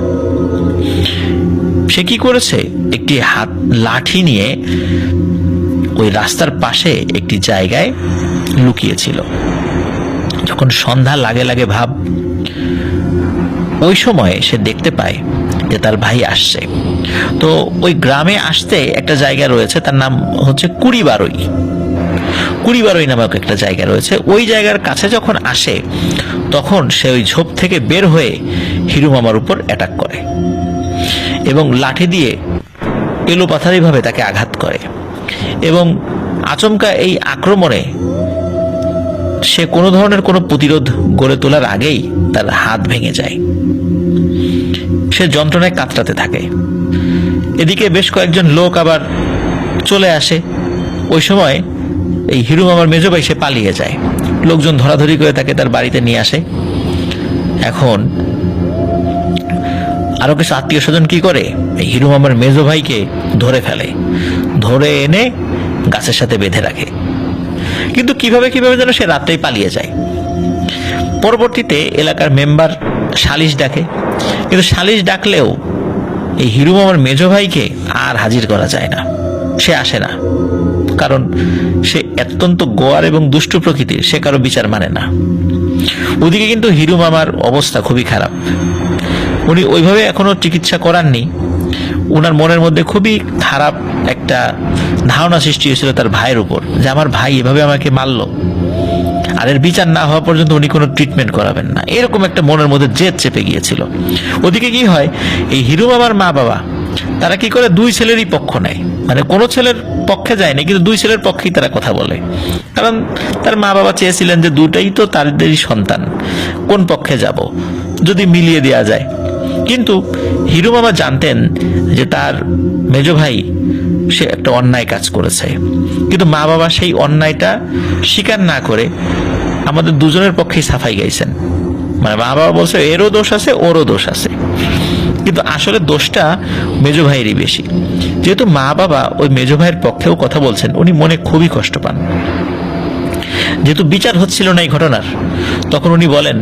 সে কি করেছে, একটি লাঠি নিয়ে ওই রাস্তার পাশে একটি জায়গায় লুকিয়েছিল। যখন সন্ধ্যা লাগে লাগে ভাব, ওই সময়ে সে দেখতে পায় যে তার ভাই আসছে। তো ওই গ্রামে আসতে একটা জায়গা রয়েছে, তার নাম হচ্ছে কুড়িবারই নামক একটা জায়গা রয়েছে। ওই জায়গার কাছে যখন আসে, তখন সে ওই ঝোপ থেকে বের হয়ে হিরু মামার উপর অ্যাটাক করে এবং লাঠি দিয়ে এলোপাথারিভাবে তাকে আঘাত করে। এবং আচমকা এই আক্রমণে সে কোনো ধরনের কোনো প্রতিরোধ গড়ে তোলার আগেই তার হাত ভেঙে যায়। সে যন্ত্রণায় কাতরাতে থাকে। এদিকে বেশ কয়েকজন লোক আবার চলে আসে। ওই সময় এই হিরু মামার মেজ ভাই সে পালিয়ে যায়। লোকজন ধরাধরি করে তাকে তার বাড়িতে নিয়ে আসে। এখন আরো কিছু আত্মীয় স্বজন কি করে, এই হিরু মামার মেজ ভাইকে ধরে ফেলে, ধরে এনে গাছের সাথে বেঁধে রাখে। কিন্তু কিভাবে যেন সে রাতেই পালিয়ে যায়। পরবর্তীতে এলাকার মেম্বার সালিশ ডাকে, কিন্তু সালিশ ডাকলেও এই হিরু মামার মেজ ভাইকে আর হাজির করা যায় না, সে আসে না। কারণ সে অত্যন্ত গোয়ার এবং দুষ্টু প্রকৃতির, সে কারো বিচার মানে না। ওদিকে কিন্তু হিরু মামার অবস্থা খুবই খারাপ। উনি ওইভাবে এখনো চিকিৎসা করাননি। উনার মনের মধ্যে খুবই খারাপ একটা ধারণা সৃষ্টি হয়েছিল তার ভাইয়ের উপর, যে আমার ভাই এভাবে আমাকে মারলো, আর এর বিচার না হওয়া পর্যন্ত উনি কোনো ট্রিটমেন্ট করাবেন না, এরকম একটা মনের মধ্যে জেদ চেপে গিয়েছিল। ওদিকে কি হয়, এই হিরু মামার মা বাবা তারা কি করে, 2 ছেলেরই পক্ষ নেয়, মানে কোনো ছেলের পক্ষে যায়নি, কিন্তু 2 ছেলের পক্ষেই তারা কথা বলে। কারণ তার মা বাবা চেয়েছিলেন যে দুটাই তো তাদেরই সন্তান, কোন পক্ষে যাব, যদি মিলিয়ে দেওয়া যায়। কিন্তু হিরু মামা জানতেন যে তার মেজ ভাই সে একটা অন্যায় কাজ করেছে, কিন্তু মা বাবা সেই অন্যায়টা স্বীকার না করে আমাদের দুজনের পক্ষেই সাফাই গাইছেন। মানে মা বাবা বলছে এরও দোষ আছে, ওরও দোষ আছে। কিন্তু আসলে দোষটা মেজো ভাইয়েরই বেশি। যেহেতু মা বাবা ওই মেজো ভাইয়ের পক্ষেও কথা বলছেন, উনি মনে খুবই কষ্ট পান। যেহেতু বিচার হচ্ছিল না এই ঘটনার, তখন উনি বলেন,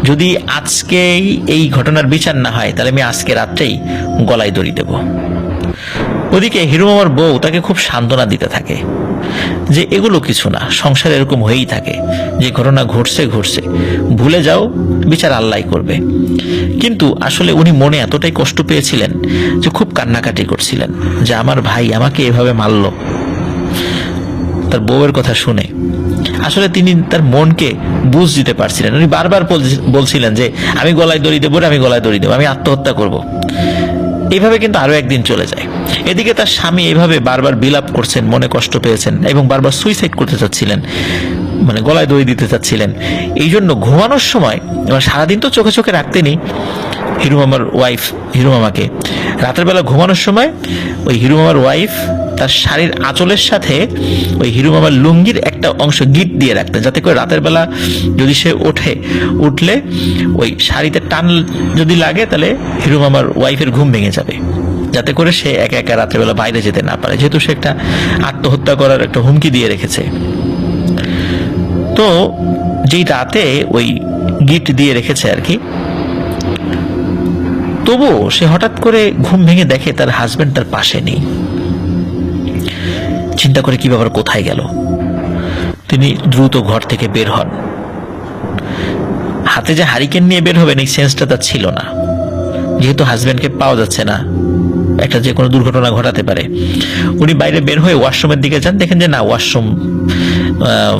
যদি আজকেই এই ঘটনার বিচার না হয় তাহলে আমি আজকে রাত্রেই গলায় দড়ি দেব। ওদিকে হিরু মামার বউ তাকে খুব সান্ত্বনা দিতে থাকে যে এগুলো কিছু না, সংসার এরকম হয়েই থাকে, যে ঘটনা ঘটছে ঘটছে, ভুলে যাও, বিচার আল্লাহ করবে। কিন্তু আসলে উনি মনে এতটাই কষ্ট পেয়েছিলেন যে খুব কান্নাকাটি করছিলেন যে আমার ভাই আমাকে এভাবে মারলো তার বউয়ের কথা শুনে। আসলে তিনি তার মনকে বুঝ দিতে পারছিলেন। উনি বারবার বলছিলেন যে আমি গলায় দড়ি দেবো, আমি গলায় দড়ি দেবো, আমি আত্মহত্যা করব। এইভাবে কিন্তু আরো একদিন চলে যায়। এদিকে তার স্বামী এইভাবে বারবার বিলাপ করছেন, মনে কষ্ট পেয়েছেন এবং বারবার সুইসাইড করতে চাচ্ছিলেন, মানে গলায় দড়ি দিতে চাচ্ছিলেন। এই জন্য ঘুমানোর সময়, সারাদিন তো চোখে চোখে রাখতেনি হিরু মামার ওয়াইফ হিরু মামাকে, রাতের বেলা ঘুমানোর সময় ওই হিরু মামার ওয়াইফ তার শাড়ির আঁচলের সাথে ওই হিরু মামার লুঙ্গির একটা অংশ গিট দিয়ে রাখতেন, যাতে করে রাতের বেলা যদি সে উঠলে ওই শাড়িতে টান যদি লাগে তাহলে হিরু মামার ওয়াইফের ঘুম ভেঙে যাবে, যাতে করে সে একা একা রাতের বেলা বাইরে যেতে না পারে, যেহেতু সে একটা আত্মহত্যা করার একটা হুমকি দিয়ে রেখেছে। তো যেই রাতে ওই গিট দিয়ে রেখেছে আর কি, তবুও সে হঠাৎ করে ঘুম ভেঙে দেখে তার হাজবেন্ড তার পাশে নেই। চিন্তা করে কি ব্যাপার, কোথায় গেল। তিনি দ্রুত ঘর থেকে বের হন। হাতে যে হারিকেন নিয়ে বের হবেন এই সেন্সটা তার ছিল না, যেহেতু হাজবেন্ডকে পাওয়া যাচ্ছে না, একটা যে কোনো দুর্ঘটনা ঘটাতে পারে। উনি বাইরে বের হয়ে ওয়াশরুমের দিকে যান, দেখেন যে না, ওয়াশরুম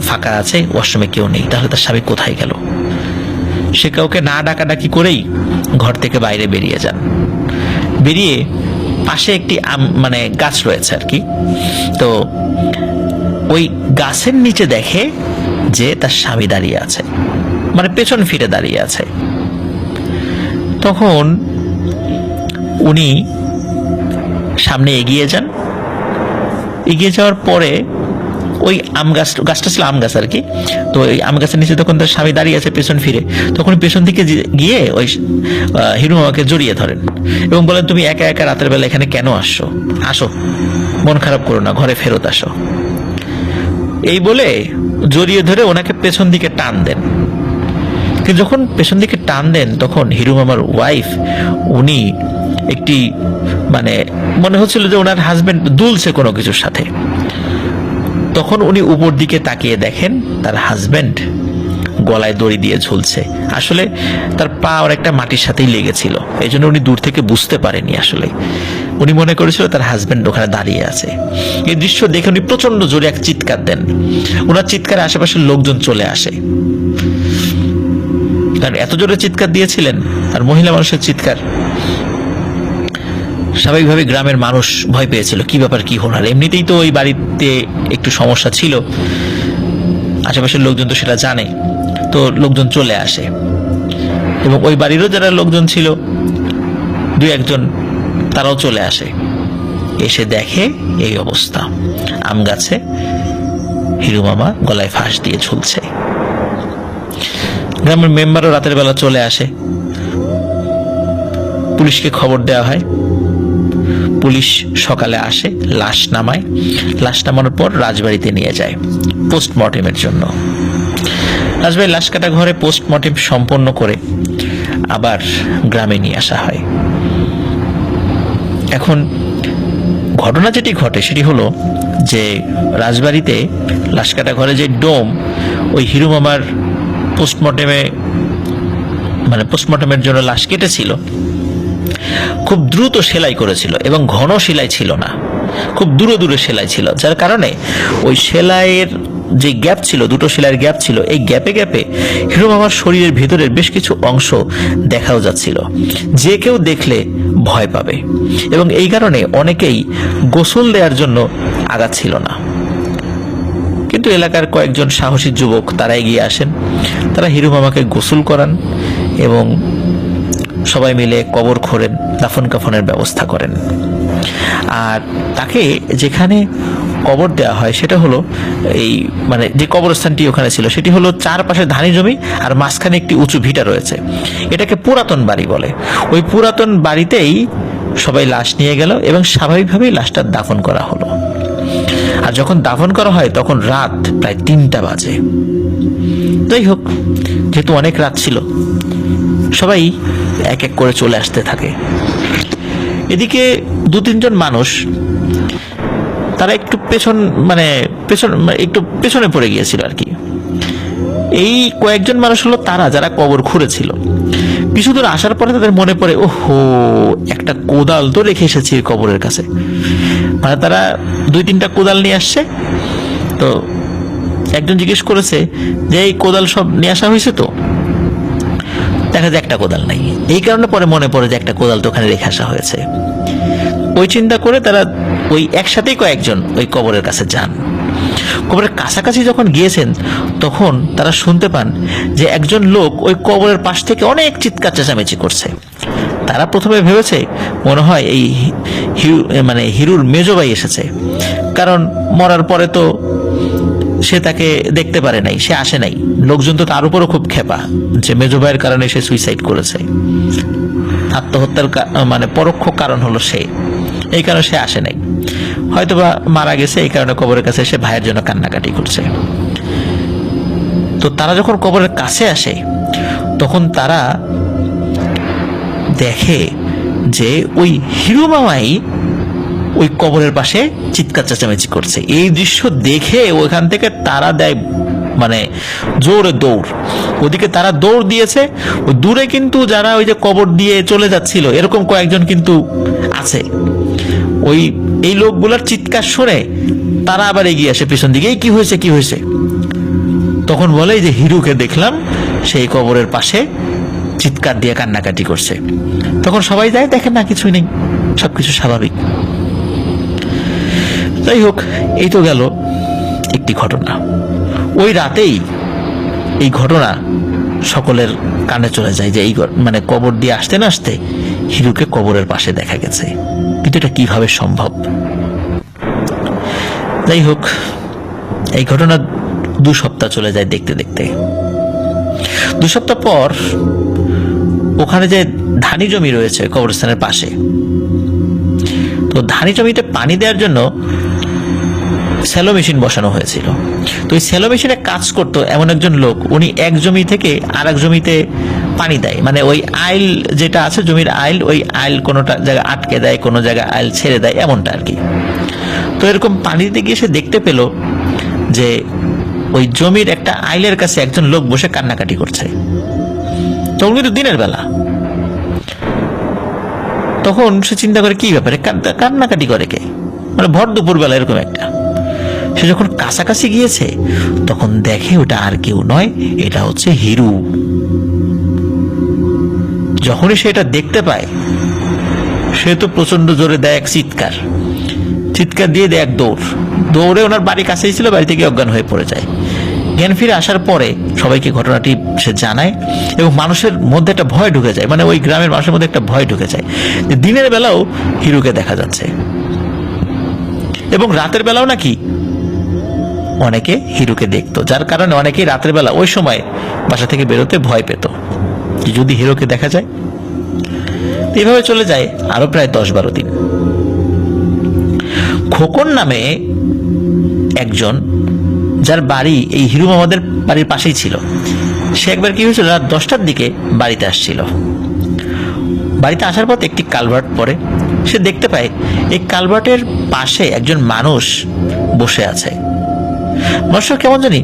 ফাঁকা আছে, ওয়াশরুমে কেউ নেই। তাহলে তার স্বামী কোথায় গেল? সে কাউকে না ডাকাডাকি করেই ঘর থেকে বাইরে বেরিয়ে যান। বেরিয়ে পাশে একটি মানে গাছ রয়েছে আর কি, তো ওই গাছের নিচে দেখে যে তার স্বামী দাঁড়িয়ে আছে, মানে পেছন ফিরে দাঁড়িয়ে আছে। তখন উনি সামনে এগিয়ে যান। এগিয়ে যাওয়ার পরে ওই গাছটা ছিল আম গাছ আর কি, তো ওই আম গাছের নিচে তখন তার স্বামী দাঁড়িয়ে আছে পেছন ফিরে। তখন পেছন দিকে গিয়ে ওই হিরু মামাকে জড়িয়ে ধরেন এবং বলেন, তুমি একা একা রাতের বেলা এখানে কেন আসছো? আসো, মন খারাপ করো না, ঘরে ফেরত আসো। এই বলে জড়িয়ে ধরে ওনাকে পেছন দিকে টান দেন। কিন্তু যখন পেছন দিকে টান দেন তখন হিরু মামার ওয়াইফ, উনি একটি মানে মনে হচ্ছিল যে ওনার হাজবেন্ড দুলছে কোনো কিছুর সাথে। তখন উনি উপর দিকে তাকিয়ে দেখেন তার হাজবেন্ড গলায় দড়ি দিয়ে ঝুলছে। আসলে তার পা আর একটা মাটির সাথেই লেগেছিল, এই জন্য উনি দূর থেকে বুঝতে পারেনি। আসলে উনি মনে করেছিল তার হাজবেন্ড ওখানে দাঁড়িয়ে আছে। এই দৃশ্য দেখে উনি প্রচন্ড জোরে এক চিৎকার দেন। ওনার চিৎকারে আশেপাশের লোকজন চলে আসে, কারণ এত জোরে চিৎকার দিয়েছিলেন। আর মহিলা মানুষের চিৎকার, স্বাভাবিকভাবে গ্রামের মানুষ ভয় পেয়েছিল, কি ব্যাপার, কি হলো। এমনিতেই তো ওই বাড়িতে একটু সমস্যা ছিল, আশেপাশের লোকজন তো সেটা জানে। তো লোকজন চলে আসে এবং ওই বাড়িরও যারা লোকজন ছিল দুই একজন, তারাও চলে আসে। এসে দেখে এই অবস্থা, আম গাছে হিরু মামা গলায় ফাঁস দিয়ে ঝুলছে। গ্রামের মেম্বারও রাতের বেলা চলে আসে, পুলিশকে খবর দেওয়া হয়। পুলিশ সকালে আসে, লাশ নামায়। লাশ নামানোর পর রাজবাড়িতে নিয়ে যায় পোস্টমর্টেমের জন্য। রাজবাড়ির লাশ কাটা ঘরে পোস্টমর্টেম সম্পন্ন করে আবার গ্রামে নিয়ে আসা হয়। এখন ঘটনা যেটি ঘটে সেটি হলো যে রাজবাড়িতে লাশ কাটা ঘরে যে ডোম, ওই হিরু মামার পোস্টমর্টেমের জন্য লাশ কেটেছিল, খুব দ্রুত সেলাই করেছিল এবং ঘন সেলাই ছিল না, খুব দূরে দূরে সেলাই ছিল, যার কারণে ওই সেলাইয়ের যে গ্যাপ ছিল, দুটো সেলাইয়ের গ্যাপ ছিল, এই গ্যাপে গ্যাপে হিরু মামার শরীরের ভিতরের বেশ কিছু অংশ দেখাও যাচ্ছিল, যে কেউ দেখলে ভয় পাবে। এবং এই কারণে অনেকেই গোসল দেওয়ার জন্য আগাচ্ছিল না। কিন্তু এলাকার কয়েকজন সাহসী যুবক তারা এগিয়ে আসেন, তারা হিরু মামাকে গোসল করান এবং সবাই মিলে কবর খোঁড়েন, দাফন কাফনের ব্যবস্থা করেন। আর তাকে যেখানে কবর দেওয়া হয় সেটা হলো এই মানে যে কবরস্থানটি ওখানে ছিল সেটি হলো চারপাশে ধানি জমি আর মাঝখানে একটি উঁচু ভিটা রয়েছে। এটাকে পুরাতন বাড়ি বলে। ওই পুরাতন বাড়িতেই সবাই লাশ নিয়ে গেল এবং স্বাভাবিকভাবেই লাশটা দাফন করা হলো। আর যখন দাফন করা হয় তখন রাত প্রায় 3টা বাজে। যাই হোক, যেহেতু অনেক রাত ছিল, সবাই এক এক করে চলে আসতে থাকে। এদিকে 2-3 জন মানুষ তারা একটু একটু পেছনে পড়ে গিয়েছিল আর কি। এই কয়েকজন মানুষ হলো তারা যারা কবর খুঁড়েছিল। কিছু দূর আসার পরে তাদের মনে পড়ে, ওহো, একটা কোদাল তো রেখে এসেছি কবরের কাছে। মানে তারা 2-3টা কোদাল নিয়ে আসছে। তো একজন জিজ্ঞেস করেছে যে এই কোদাল সব নিয়ে আসা হয়েছে? তো দেখা যায় একটা কোদাল নাই। এই কারণে পরে মনে পড়ে যে একটা কোদাল তো ওখানে রেখে আসা হয়েছে। ওই চিন্তা করে তারা ওই একসাথেই কয়েকজন ওই কবরের কাছে যান। কবরের কাছাকাছি যখন গিয়েছেন তখন তারা শুনতে পান যে একজন লোক ওই কবরের পাশ থেকে অনেক চিৎকার চেঁচামেচি করছে। তারা প্রথমে ভেবেছে মনে হয় এই হিরুর মেজ ভাই এসেছে, কারণ মরার পরে তো সে তাকে দেখতে পারে নাই, সে আসে নাই। লোকজন তো তার উপরও খুব ক্ষেপা যে মেজ ভাইয়ের কারণে সে সুইসাইড করেছে। আত্মহত্যার পরোক্ষ কারণ হলো সে, এই কারণে সে আসে নাই। হয়তোবা মারা গেছে, এই কারণে কবরের কাছে এসে ভাইয়ের জন্য কান্নাকাটি করছে। তো তারা যখন কবরের কাছে আসে তখন তারা দেখে যে ওই হিরু মামাই ওই কবরের পাশে চিৎকার চেঁচামেচি করছে। এই দৃশ্য দেখে ওইখান থেকে তারা দেয় জোরে দৌড়। ওদিকে তারা দৌড় দিয়েছে, ওই দূরে কিন্তু যারা ওই যে কবর দিয়ে চলে যাচ্ছিল এরকম কয়েকজন কিন্তু আছে। এই লোকগুলোর চিৎকার শুনে তারা আবার এগিয়ে আসে পিছন দিকে, কি হয়েছে কি হয়েছে? তখন বলে যে হিরুকে দেখলাম সেই কবরের পাশে চিৎকার দিয়ে কান্নাকাটি করছে। তখন সবাই যায়, দেখেন না কিছুই নেই, সবকিছু স্বাভাবিক। যাই হোক, এই তো গেল একটি ঘটনা। ওই রাতেই এই ঘটনা সকলের কানে চলে যায় যে এই কবর দিয়ে আসতে না আসতে হিরুকে কবরের পাশে দেখা গেছে। কিন্তু এটা কিভাবে সম্ভব? যাই হোক, এই ঘটনা 2 সপ্তাহ চলে যায় দেখতে দেখতে। 2 সপ্তাহ পর ওখানে যে ধানি জমি রয়েছে কবরস্থানের পাশে, তো ধানি জমিতে পানি দেওয়ার জন্য সেলো মেশিন বসানো হয়েছিল। তো ওই সেলো মেশিনে কাজ করতো এমন একজন লোক, উনি এক জমি থেকে আর এক জমিতে পানি দেয়। ওই আইল যেটা আছে জমির আইল, ওই আইল কোনোটা জায়গায় আটকে দেয়, কোনো জায়গায় আইল ছেড়ে দেয়, এমনটা আর কি। তো এরকম পানি দিতে গিয়ে সে দেখতে পেল যে ওই জমির একটা আইলের কাছে একজন লোক বসে কান্নাকাটি করছে। তখন কিন্তু দিনের বেলা। তখন সে চিন্তা করে কি ব্যাপারে কান্নাকাটি করে কে, ভর দুপুর বেলা এরকম একটা। সে যখন কাছাকাছি গিয়েছে তখন দেখে ওটা আর কেউ নয়, এটা হচ্ছে হিরু। যখনই সে এটা দেখতে পায় সে তো প্রচন্ড জোরে দেয় এক চিৎকার দিয়ে দেয় এক দৌড়ে ওনার বাড়ি কাছেই ছিল, বাড়ি থেকে অজ্ঞান হয়ে পড়ে যায়। জ্ঞান ফিরে আসার পরে সবাইকে ঘটনাটি সে জানায় এবং মানুষের মধ্যে একটা ভয় ঢুকে যায়, ওই গ্রামের মানুষের মধ্যে একটা ভয় ঢুকে যায় যে দিনের বেলাও হিরুকে দেখা যাচ্ছে এবং রাতের বেলাও নাকি অনেকে হিরুকে দেখতো, যার কারণে অনেকেই রাতের বেলা ওই সময় বাসা থেকে বেরোতে ভয় পেত যদি হিরুকে দেখা যায়। এভাবে চলে যায় আরো প্রায় 10-12 দিন। খোকন নামে একজন, যার বাড়ি এই হিরু মামাদের বাড়ির পাশেই ছিল, সে একবার কি হয়েছিল, রাত 10টার দিকে বাড়িতে আসছিল। বাড়িতে আসার পর একটি কালভার্ট পরে সে দেখতে পায় এই কালভার্টের পাশে একজন মানুষ বসে আছে। মানুষের কেমন জানি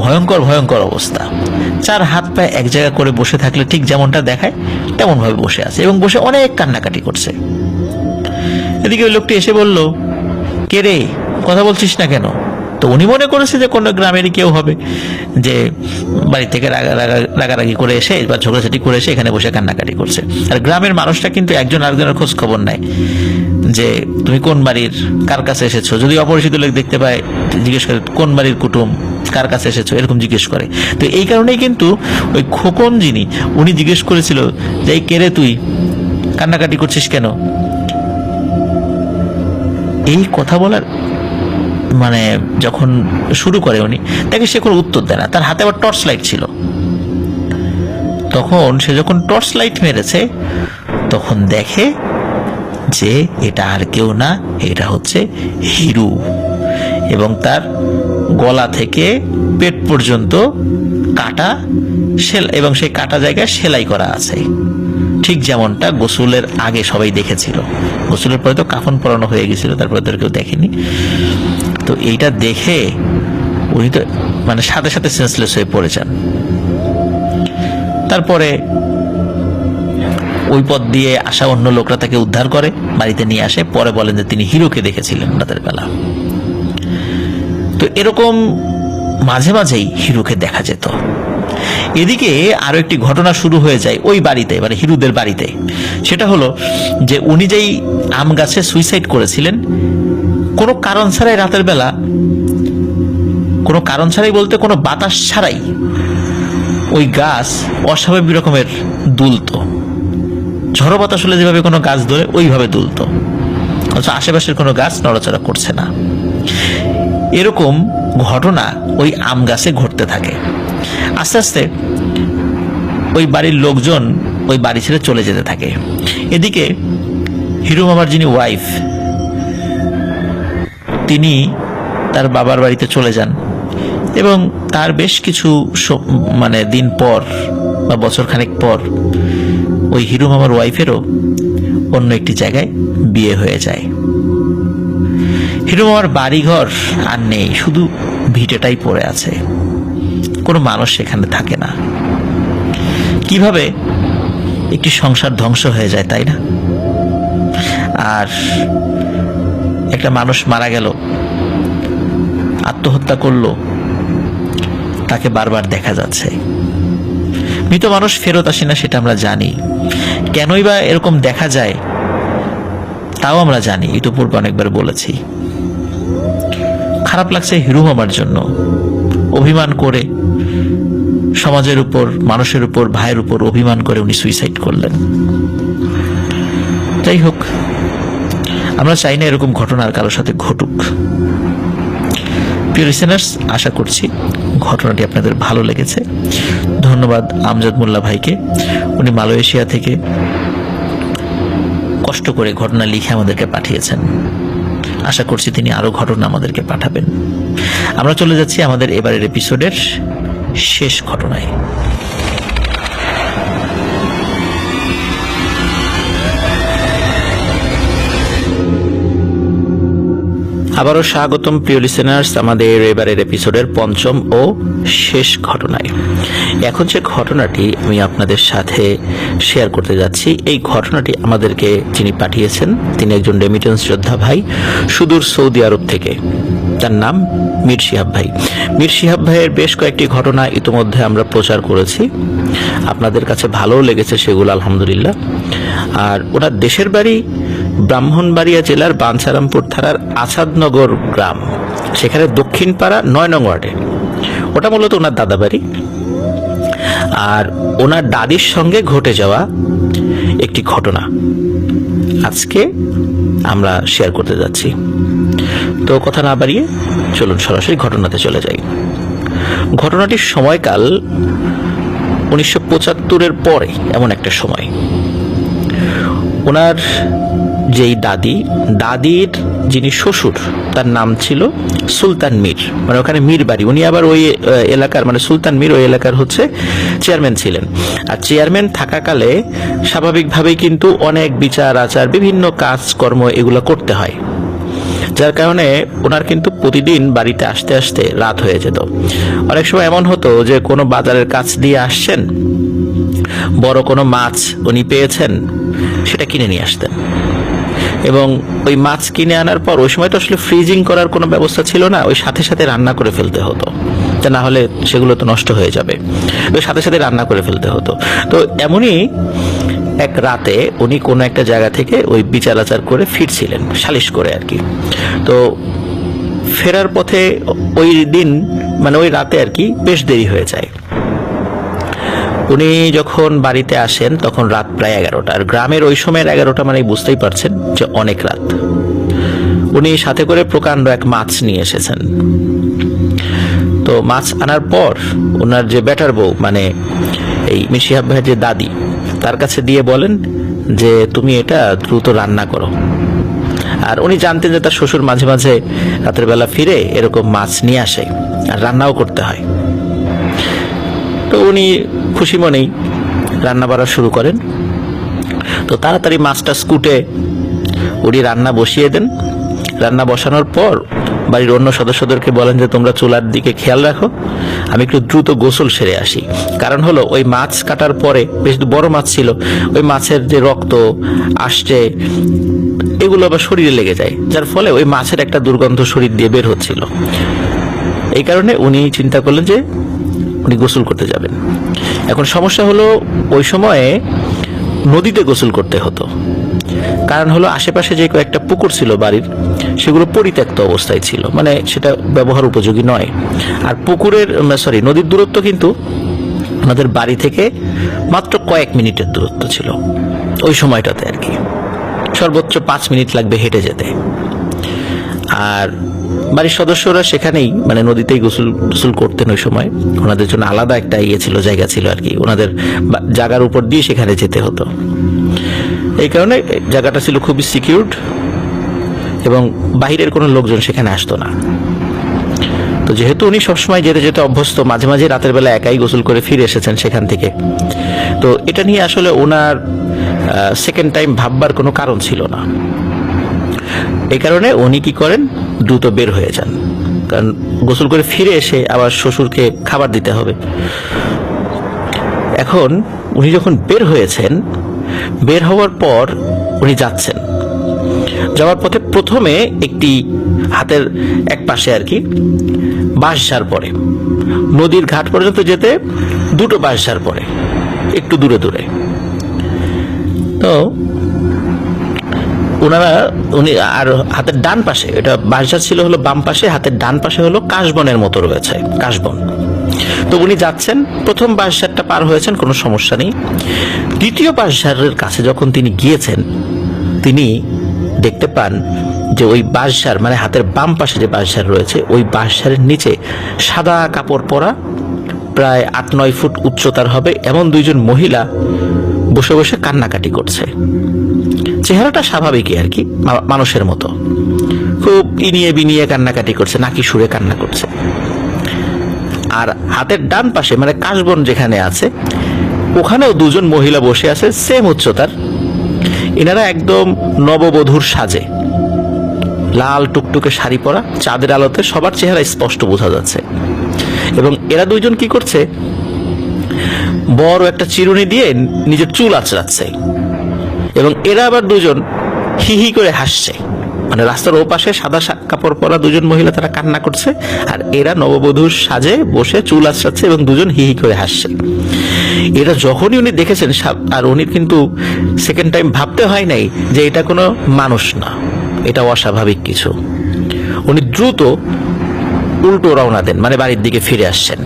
ভয়ঙ্কর অবস্থা, 4 হাত পায়ে এক জায়গা করে বসে থাকলে ঠিক যেমনটা দেখায় তেমন ভাবে বসে আছে এবং বসে অনেক কান্নাকাটি করছে। এদিকে ওই লোকটি এসে বলল, কে রে, কথা বলছিস না কেন? তো উনি মনে করেছে যে কোনো গ্রামেরই কেউ হবে, যে বাড়ি থেকে রাগারাগি করে এসে বা ঝগড়াঝাটি করে এসে এখানে বসে কান্নাকাটি করছে। আর গ্রামের মানুষটা কিন্তু একজন আরেকজনের খোঁজ খবর নেয় যে তুমি কোন বাড়ির, কার কাছে এসেছো। যদি অপরিচিত লোক দেখতে পায় জিজ্ঞেস করে কোন বাড়ির কুটুম, কার কাছে এসেছো, এরকম জিজ্ঞেস করে। তো এই কারণেই কিন্তু ওই খোকন যিনি, উনি জিজ্ঞেস করেছিল যে এই কে রে তুই, কান্নাকাটি করছিস কেন? এই কথা বলার মানে যখন শুরু করে উনি, তাকে সে কোনো উত্তর দেয় না। তার হাতে আবার টর্চ লাইট ছিল। তখন সে যখন টর্চ লাইট মেরেছে, তখন দেখে যে এটা আর কেউ না, এটা হচ্ছে হিরু, এবং তার গলা থেকে পেট পর্যন্ত কাটা, এবং সেই কাটা জায়গায় সেলাই করা আছে, ঠিক যেমনটা গোসলের আগে সবাই দেখেছিল। গোসলের পরে তো কাফন পরানো হয়ে গেছিল, তারপরে তো কেউ দেখেনি। তো এইটা দেখে উনি তো মানে সাথে সাথে সেন্সলেস হয়ে পড়ে যান। তারপরে ওই পথ দিয়ে আসা অন্য লোকরা তাকে উদ্ধার করে, বাড়িতে নিয়ে আসে। পরে বলেন যে তিনি হিরোকে দেখেছিলেন রাতের বেলা। তো এরকম মাঝে মাঝেই হিরোকে দেখা যেত। এদিকে আরো একটি ঘটনা শুরু হয়ে যায় ওই বাড়িতে, মানে হিরুদের বাড়িতে। সেটা হলো যে উনি যেই আম গাছে সুইসাইড করেছিলেন, কোনো কারণ ছাড়াই রাতের বেলা, কোনো কারণ ছাড়াই বলতে কোনো বাতাস ছাড়াই ওই গাছ অস্বাভাবিক রকমের দুলতো। ঝড়ো বাতাস হলে যেভাবে কোনো গাছ ধরে ওইভাবে দুলতো, অথচ আশেপাশের কোনো গাছ নড়াচড়া করছে না। এরকম ঘটনা ওই আম গাছে ঘটতে থাকে। আস্তে আস্তে ওই বাড়ির লোকজন ওই বাড়ি ছেড়ে চলে যেতে থাকে। এদিকে হিরু মামার যিনি ওয়াইফ, তিনি তার বাবার বাড়িতে চলে যান, এবং তার বেশ কিছু মানে দিন পর বা বছর খানেক পর ওই হিরু মামার ওয়াইফেরও অন্য একটি জায়গায় বিয়ে হয়ে যায়। হিরু মামার বাড়িঘর আর নেই, শুধু ভিটেটাই পড়ে আছে, কোনো মানুষ সেখানে থাকে না। কিভাবে একটি সংসার ধ্বংস হয়ে যায়, তাই না? আর একটা মানুষ মারা গেল, আত্মহত্যা করলো, তাকে বারবার দেখা যাচ্ছে। মৃত মানুষ ফেরত আসে না, সেটা আমরা জানি। কেনই বা এরকম দেখা যায় তাও আমরা জানি, ইতিপূর্বে অনেকবার বলেছি। খারাপ লাগছে হিরু মামার জন্য। অভিমান করে সমাজের উপর, মানুষের উপর, ভাইয়ের উপর অভিমান করে উনি সুইসাইড করলেন। যাই হোক, আমরা চাই না এরকম ঘটনা আর কারোর সাথে ঘটুক। প্রিয় লিসেনার্স, আশা করছি ঘটনাটি আপনাদের ভালো লেগেছে। ধন্যবাদ আমজাদ মোল্লা ভাইকে, উনি মালয়েশিয়া থেকে কষ্ট করে ঘটনা লিখে আমাদেরকে পাঠিয়েছেন। আশা করছি তিনি আরো ঘটনা আমাদেরকে পাঠাবেন। আমরা চলে যাচ্ছি আমাদের এবারের এপিসোডের শেষ ঘটনায়। আবারও স্বাগতম প্রিয় লিসেনার্স আমাদের এবারের এপিসোডের পঞ্চম ও শেষ ঘটনায়। এখন যে ঘটনাটি আমি আপনাদের সাথে শেয়ার করতে যাচ্ছি, এই ঘটনাটি আমাদেরকে যিনি পাঠিয়েছেন তিনি একজন রেমিটেন্স যোদ্ধা ভাই, সুদূর সৌদি আরব থেকে। তার নাম মীর শিহাব ভাই। মীর শিহাব ভাইয়ের বেশ কয়েকটি ঘটনা ইতিমধ্যে আমরা প্রচার করেছি, আপনাদের কাছে ভালোও লেগেছে সেগুলো, আলহামদুলিল্লাহ। আর ওনার দেশের বাড়ি ব্রাহ্মণবাড়িয়া জেলার বাঞ্ছারামপুর থানার আসাদনগর গ্রাম, সেখানে দক্ষিণ পাড়া ৯ নং ওয়ার্ডে। ওটা মূলত ওনার দাদা বাড়ি। আর ওনার দাদির সঙ্গে ঘটে যাওয়া একটি ঘটনা আজকে আমরা শেয়ার করতে যাচ্ছি। তো কথা না বাড়িয়ে চলুন সরাসরি ঘটনাতে চলে যাই। ঘটনাটির সময়কাল 1975-এর পরে, এমন একটা সময়। ওনার যেই দাদির যিনি শ্বশুর, তার নাম ছিল সুলতান মীর, মানে ওখানে মীর বাড়ি। উনি আবার ওই এলাকার, মানে সুলতান মীর ওই এলাকার হচ্ছে চেয়ারম্যান ছিলেন। আর চেয়ারম্যান থাকাকালে স্বাভাবিকভাবেই কিন্তু অনেক বিচার আচার, বিভিন্ন কাজকর্ম এগুলো করতে হয়, যার কারণে ওনার কিন্তু প্রতিদিন বাড়িতে আসতে আসতে রাত হয়ে যেত। অনেক সময় এমন হতো যে কোনো বাজারের কাছ দিয়ে আসছেন, বড় কোনো মাছ উনি পেয়েছেন, সেটা কিনে নিয়ে আসতেন। এবং ওই মাছ কিনে আনার পর, ওই সময় তো আসলে ফ্রিজিং করার কোনো ব্যবস্থা ছিল না, ওই সাথে সাথে রান্না করে ফেলতে হতো, তা না হলে সেগুলো তো নষ্ট হয়ে যাবে। ওই সাথে সাথে রান্না করে ফেলতে হতো। তো এমনই এক রাতে উনি কোনো একটা জায়গা থেকে ওই বিচার আচার করে ফিরছিলেন, সালিশ করে আর কি। তো ফেরার পথে ওই দিন, মানে ওই রাতে আর কি, বেশ দেরি হয়ে যায়। উনি যখন বাড়িতে আসেন তখন রাত প্রায় 11টা। আর গ্রামের ওই সময়ের 11টা মানে বুঝতেই পারছেন যে অনেক রাত। উনি সাথে করে প্রকাণ্ড এক মাছ নিয়ে এসেছেন। তো মাছ আনার পর ওনার যে বেটার বউ, মানে এই মির শিহাব ভাইয়ের যে দাদি, তার কাছে দিয়ে বলেন যে তুমি এটা দ্রুত রান্না করো। আর উনি জানতেন যে তার শ্বশুর মাঝে মাঝে রাতের বেলা ফিরে এরকম মাছ নিয়ে আসে আর রান্নাও করতে হয়। তো উনি খুশি মনেই রান্না বাড়া শুরু করেন। তো তাড়াতাড়ি মাছটা স্কুটে উনি রান্না বসিয়ে দেন। রান্না বসানোর পর বাড়ির অন্য সদস্যদেরকে বলেন যে তোমরা চুলার দিকে খেয়াল রাখো, আমি একটু দ্রুত গোসল সেরে আসি। কারণ হলো ওই মাছ কাটার পরে, বেশ বড় মাছ ছিল, ওই মাছের যে রক্ত আসছে এগুলো আবার শরীরে লেগে যায়, যার ফলে ওই মাছের একটা দুর্গন্ধ শরীর দিয়ে বের হচ্ছিল। এই কারণে উনি চিন্তা করলেন যে উনি গোসল করতে যাবেন। এখন সমস্যা হলো ওই সময়ে নদীতে গোসল করতে হতো, কারণ হলো আশেপাশে যে কয়েকটা পুকুর ছিল বাড়ির, সেগুলো পরিত্যক্ত অবস্থায় ছিল, মানে সেটা ব্যবহার উপযোগী নয়। আর নদীর দূরত্ব কিন্তু আমাদের বাড়ি থেকে মাত্র কয়েক মিনিটের দূরত্ব ছিল ওই সময়টাতে আর কি, সর্বোচ্চ 5 মিনিট লাগবে হেঁটে যেতে। আর বাড়ির সদস্যরা সেখানেই, মানে নদীতেই গোসল করতেন ওই সময়। ওনাদের জন্য আলাদা একটা জায়গা ছিল আর কি, ওনাদের জায়গার উপর দিয়ে সেখানে যেতে হতো। এই কারণে জায়গাটা ছিল খুবই সিকিউরড এবং বাহিরের কোনো লোকজন সেখানে আসতো না। তো যেহেতু উনি সবসময় যেতে যেতে অভ্যস্ত, মাঝে মাঝে রাতের বেলা একাই গোসল করে ফিরে এসেছেন সেখান থেকে, তো এটা নিয়ে আসলে ওনার সেকেন্ড টাইম ভাববার কোনো কারণ ছিল না। এই কারণে উনি কি করেন, দ্রুত বের হয়ে যান, কারণ গোসল করে ফিরে এসে আবার শ্বশুরকে খাবার দিতে হবে। এখন উনি যখন বের হয়েছেন, বের হওয়ার পর উনি যাচ্ছেন, যাওয়ার পথে প্রথমে একটি হাতের এক পাশে আর কি বাঁশঝাড় পড়ে, নদীর ঘাট পর্যন্ত যেতে 2টো বাঁশঝাড় পড়ে একটু দূরে দূরে। তো উনি আর হাতের ডান পাশে, এটা বাঁশঝাড় ছিল হলো বাম পাশে, হাতের ডান পাশে হলো কাশবনের মতো রয়েছে, কাশবন। তো উনি যাচ্ছেন, প্রথম বাঁশঝাড়টা পার হয়েছেন, কোনো সমস্যা নেই। দ্বিতীয় বাঁশঝাড়ের কাছে যখন তিনি গিয়েছেন, তিনি দেখতে পান যে ওই বাঁশঝাড়, মানে হাতের বাম পাশে যে বাঁশঝাড় রয়েছে, ওই বাঁশঝাড়ের নিচে সাদা কাপড় পরা, প্রায় 8-9 ফুট উচ্চতার হবে এমন 2জন মহিলা বসে বসে কান্নাকাটি করছে। চেহারাটা স্বাভাবিকই আর কি, মানুষের মতো, খুব ইনিয়ে বিনিয়ে কান্নাকাটি করছে, নাকি সুরে কান্না করছে। আর হাতের ডান পাশে, মানে কাশবন যেখানে আছে, ওখানেও 2জন মহিলা বসে আছে সেম উচ্চতার। এনারা একদম নববধূর সাজে, লাল টুকটুকে শাড়ি পরা, চাঁদের আলোতে সবার চেহারা স্পষ্ট বোঝা যাচ্ছে। এবং এরা 2জন কি করছে, বড় একটা চিরুনি দিয়ে নিজের চুল আঁচড়াচ্ছে, এবং এরা আবার 2জন হি হি করে হাসছে। মানে রাস্তার ওপাশে সাদা কাপড় পরা 2জন মহিলা, তারা কান্না করছে, আর এরা নববধূর সাজে বসে চুল আঁচড়াচ্ছে এবং 2জন হি হি করে হাসছে। এটা যখনই উনি দেখেছেন, আর উনি কিন্তু সেকেন্ড টাইম ভাবতে হয় নাই যে এটা কোনো মানুষ না, এটা অস্বাভাবিক কিছু। উনি দ্রুত উল্টো রওনা দেন, মানে বাড়ির দিকে ফিরে আসছেন।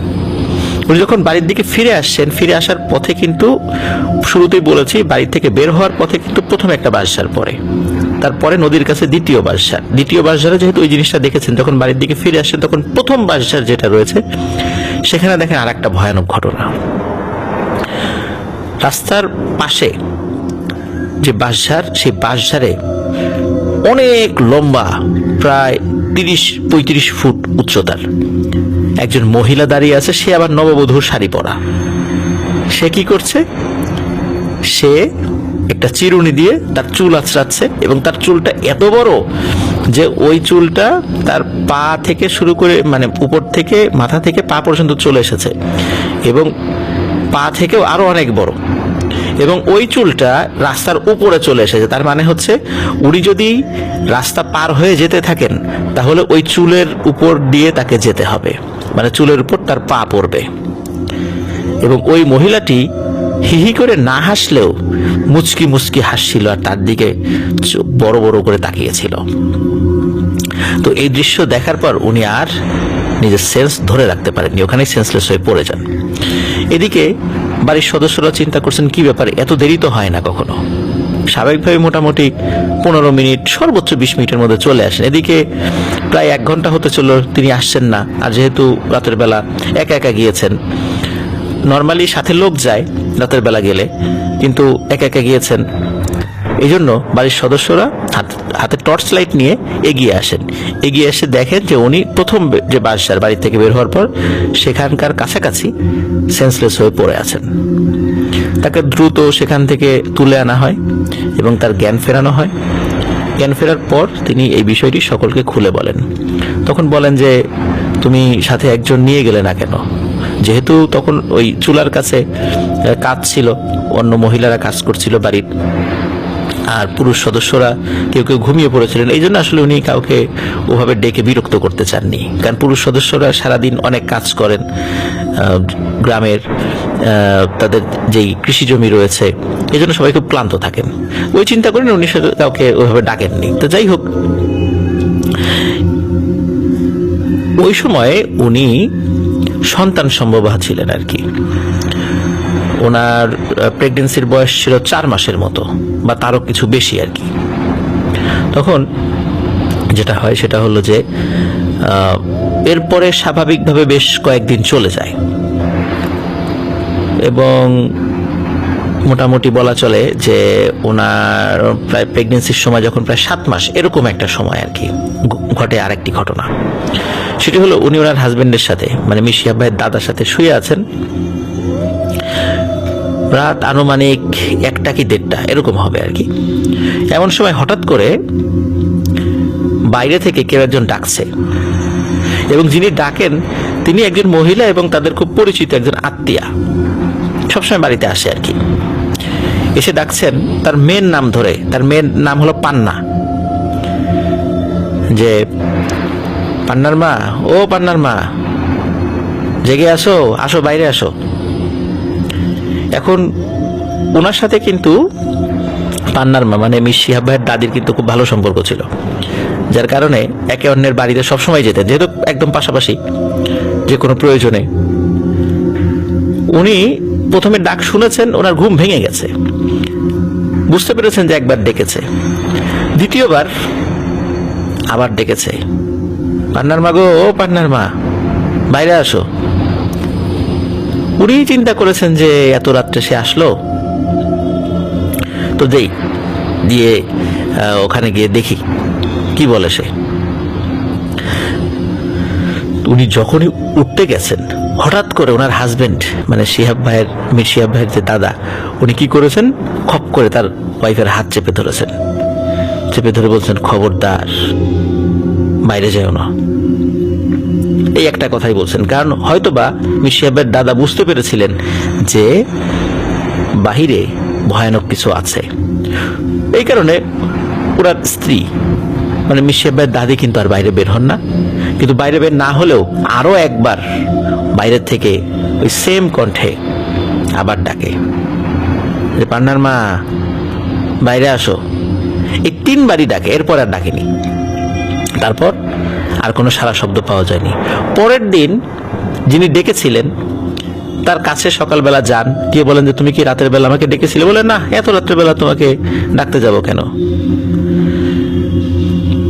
উনি যখন বাড়ির দিকে ফিরে আসছেন, ফিরে আসার পথে কিন্তু শুরুতেই বলেছি, বাড়ি থেকে বের হওয়ার পথে কিন্তু প্রথম একটা বাঁশঝাড় পড়ে, তারপরে নদীর কাছে দ্বিতীয় বাঁশঝাড়ে যেহেতু ওই জিনিসটা দেখেছেন, যখন বাড়ির দিকে ফিরে আসছেন, তখন প্রথম বাঁশঝাড় যেটা রয়েছে সেখানে দেখেন আর একটা ভয়ানক ঘটনা। রাস্তার পাশে যে বাঁশঝাড়, সেই বাঁশঝাড়ে অনেক লম্বা, প্রায় 30-35 ফুট উচ্চতার একজন মহিলা দাঁড়িয়ে আছে। সে আবার নববধূর শাড়ি পরা। সে কি করছে, সে একটা চিরুনি দিয়ে তার চুল আঁচড়াচ্ছে, এবং তার চুলটা এত বড় যে ওই চুলটা তার পা থেকে শুরু করে, মানে উপর থেকে, মাথা থেকে পা পর্যন্ত চলে এসেছে, এবং পা থেকেও আরো অনেক বড়, এবং ওই চুলটা রাস্তার উপরে চলে এসেছে। তার মানে হচ্ছে উনি যদি রাস্তা পার হয়ে যেতে থাকেন, তাহলে ওই চুলের উপর দিয়ে তাকে যেতে হবে, মানে চুলের উপর তার পা পড়বে। এবং ওই মহিলাটি হিহি করে না হাসলেও মুচকি মুচকি হাসছিল, আর তার দিকে বড় বড় করে তাকিয়েছিল। তো এই দৃশ্য দেখার পর উনি আর নিজের সেন্স ধরে রাখতে পারেননি, ওখানেই সেন্সলেস হয়ে পড়ে যান। এদিকে বাড়ির সদস্যরা চিন্তা করছেন কি ব্যাপার, এত দেরি তো হয় না কখনো, স্বাভাবিকভাবে মোটামুটি 15 মিনিট সর্বোচ্চ 20 মিনিটের মধ্যে চলে আসেন। এদিকে প্রায় 1 ঘন্টা হতে চলল, তিনি আসছেন না। আর যেহেতু রাতের বেলা একা একা গিয়েছেন, নর্মালি সাথে লোক যায় রাতের বেলা গেলে, কিন্তু একা একা গিয়েছেন, এই জন্য বাড়ির সদস্যরা হাতে টর্চ লাইট নিয়ে এগিয়ে আসেন। এগিয়ে এসে দেখেন যে উনি প্রথম যে বাসার বাড়ি থেকে বের হওয়ার পর সেখানকার কাছাকাছি সেন্সলেস হয়ে পড়ে আছেন। তাকে দ্রুত সেখান থেকে তুলে আনা হয় এবং তার জ্ঞান ফেরানো হয়। জ্ঞান ফেরার পর তিনি এই বিষয়টি সকলকে খুলে বলেন। তখন বলেন যে তুমি সাথে একজন নিয়ে গেলে না কেন? যেহেতু তখন ওই চুলার কাছে কাজ ছিল, অন্য মহিলারা কাজ করছিল বাড়ির, আর পুরুষ সদস্যরা কেউ কেউ ঘুমিয়ে পড়েছিলেন। এই জন্য আসলে উনি কাউকে ওভাবে ডেকে বিরক্ত করতে চাননি, কারণ পুরুষ সদস্যরা সারাদিন অনেক কাজ করেন গ্রামের, তাদের যেই কৃষি জমি রয়েছে, এই জন্য সবাই খুব ক্লান্ত থাকেন। ওই চিন্তা করেন উনি কাউকে ওইভাবে ডাকেননি। তো যাই হোক, ওই সময়ে উনি সন্তান সম্ভবা ছিলেন আর কি। ওনার প্রেগনেন্সির বয়স ছিল 4 মাসের মতো, বা তারও কিছু বেশি আর কি। তখন যেটা হয় সেটা হলো যে এরপরে স্বাভাবিকভাবে বেশ কয়েকদিন চলে যায় এবং মোটামুটি বলা চলে যে ওনার প্রায় প্রেগনেন্সির সময় যখন প্রায় 7 মাস এরকম একটা সময় আর কি ঘটে আরেকটি ঘটনা। সেটি হলো উনি ওনার হাজবেন্ডের সাথে, মানে মিশিয়া ভাইয়ের দাদার সাথে শুয়ে আছেন। রাত আনুমানিক 1টা কি 1:30 এরকম হবে আর কি। এমন সময় হঠাৎ করে বাইরে থেকে কেউ একজন ডাকছে, এবং যিনি ডাকেন তিনি একজন মহিলা এবং তাদের খুব পরিচিত একজন আত্মীয়া, সবসময় বাড়িতে আসে আর কি। এসে ডাকছেন তার মেয়ের নাম ধরে। তার মেয়ের নাম হলো পান্না। যে পান্নার মা, ও পান্নার মা, জেগে আসো, আসো বাইরে আসো। এখন ওনার সাথে কিন্তু পান্নার মা মানে মিস শিহাব ভাইয়ের দাদির কিন্তু খুব ভালো সম্পর্ক ছিল, যার কারণে একে অন্যের বাড়িতে সবসময় যেতেন, যেহেতু একদম পাশাপাশি। যে কোনো প্রয়োজনে উনি প্রথমে ডাক শুনেছেন, ওনার ঘুম ভেঙে গেছে, বুঝতে পেরেছেন যে একবার ডেকেছে। দ্বিতীয়বার আবার ডেকেছে, পান্নার মা গো, ও পান্নার মা, বাইরে আসো। উনি চিন্তা করেছেন যে এত রাত্রে সে আসলো, তো দিয়ে ওখানে গিয়ে দেখি কি বলে সে। উনি যখনই উঠতে গেছেন, হঠাৎ করে ওনার হাজবেন্ড মানে মির শিহাব ভাইয়ের যে দাদা, উনি কি করেছেন, খপ করে তার ওয়াইফের হাত চেপে ধরেছেন। চেপে ধরে বলছেন, খবরদার বাইরে যাও না। এই একটা কথাই বলছেন, কারণ হয়তোবা মির শিহাব ভাইয়ের দাদা বুঝতে পেরেছিলেন যে বাহিরে ভয়ানক কিছু আছে। এই কারণে ওনার স্ত্রী মানে মির শিহাব ভাইয়ের দাদি কিন্তু আর বাইরে বের হন না, কিন্তু বাইরে বের না হলেও আরো একবার বাইরের থেকে ওই সেম কণ্ঠে আবার ডাকে যে পান্নার মা, বাইরে আসো। এই 3 বারই ডাকে, এরপর আর ডাকেনি। তারপর আর কোনো সারা শব্দ পাওয়া যায়নি। পরের দিন যিনি ডেকেছিলেন তার কাছে সকালবেলা যান, গিয়ে বলেন যে তুমি কি রাতের বেলা আমাকে ডেকেছিলে? বলে না, এত রাতের বেলা তোমাকে ডাকতে যাব কেন?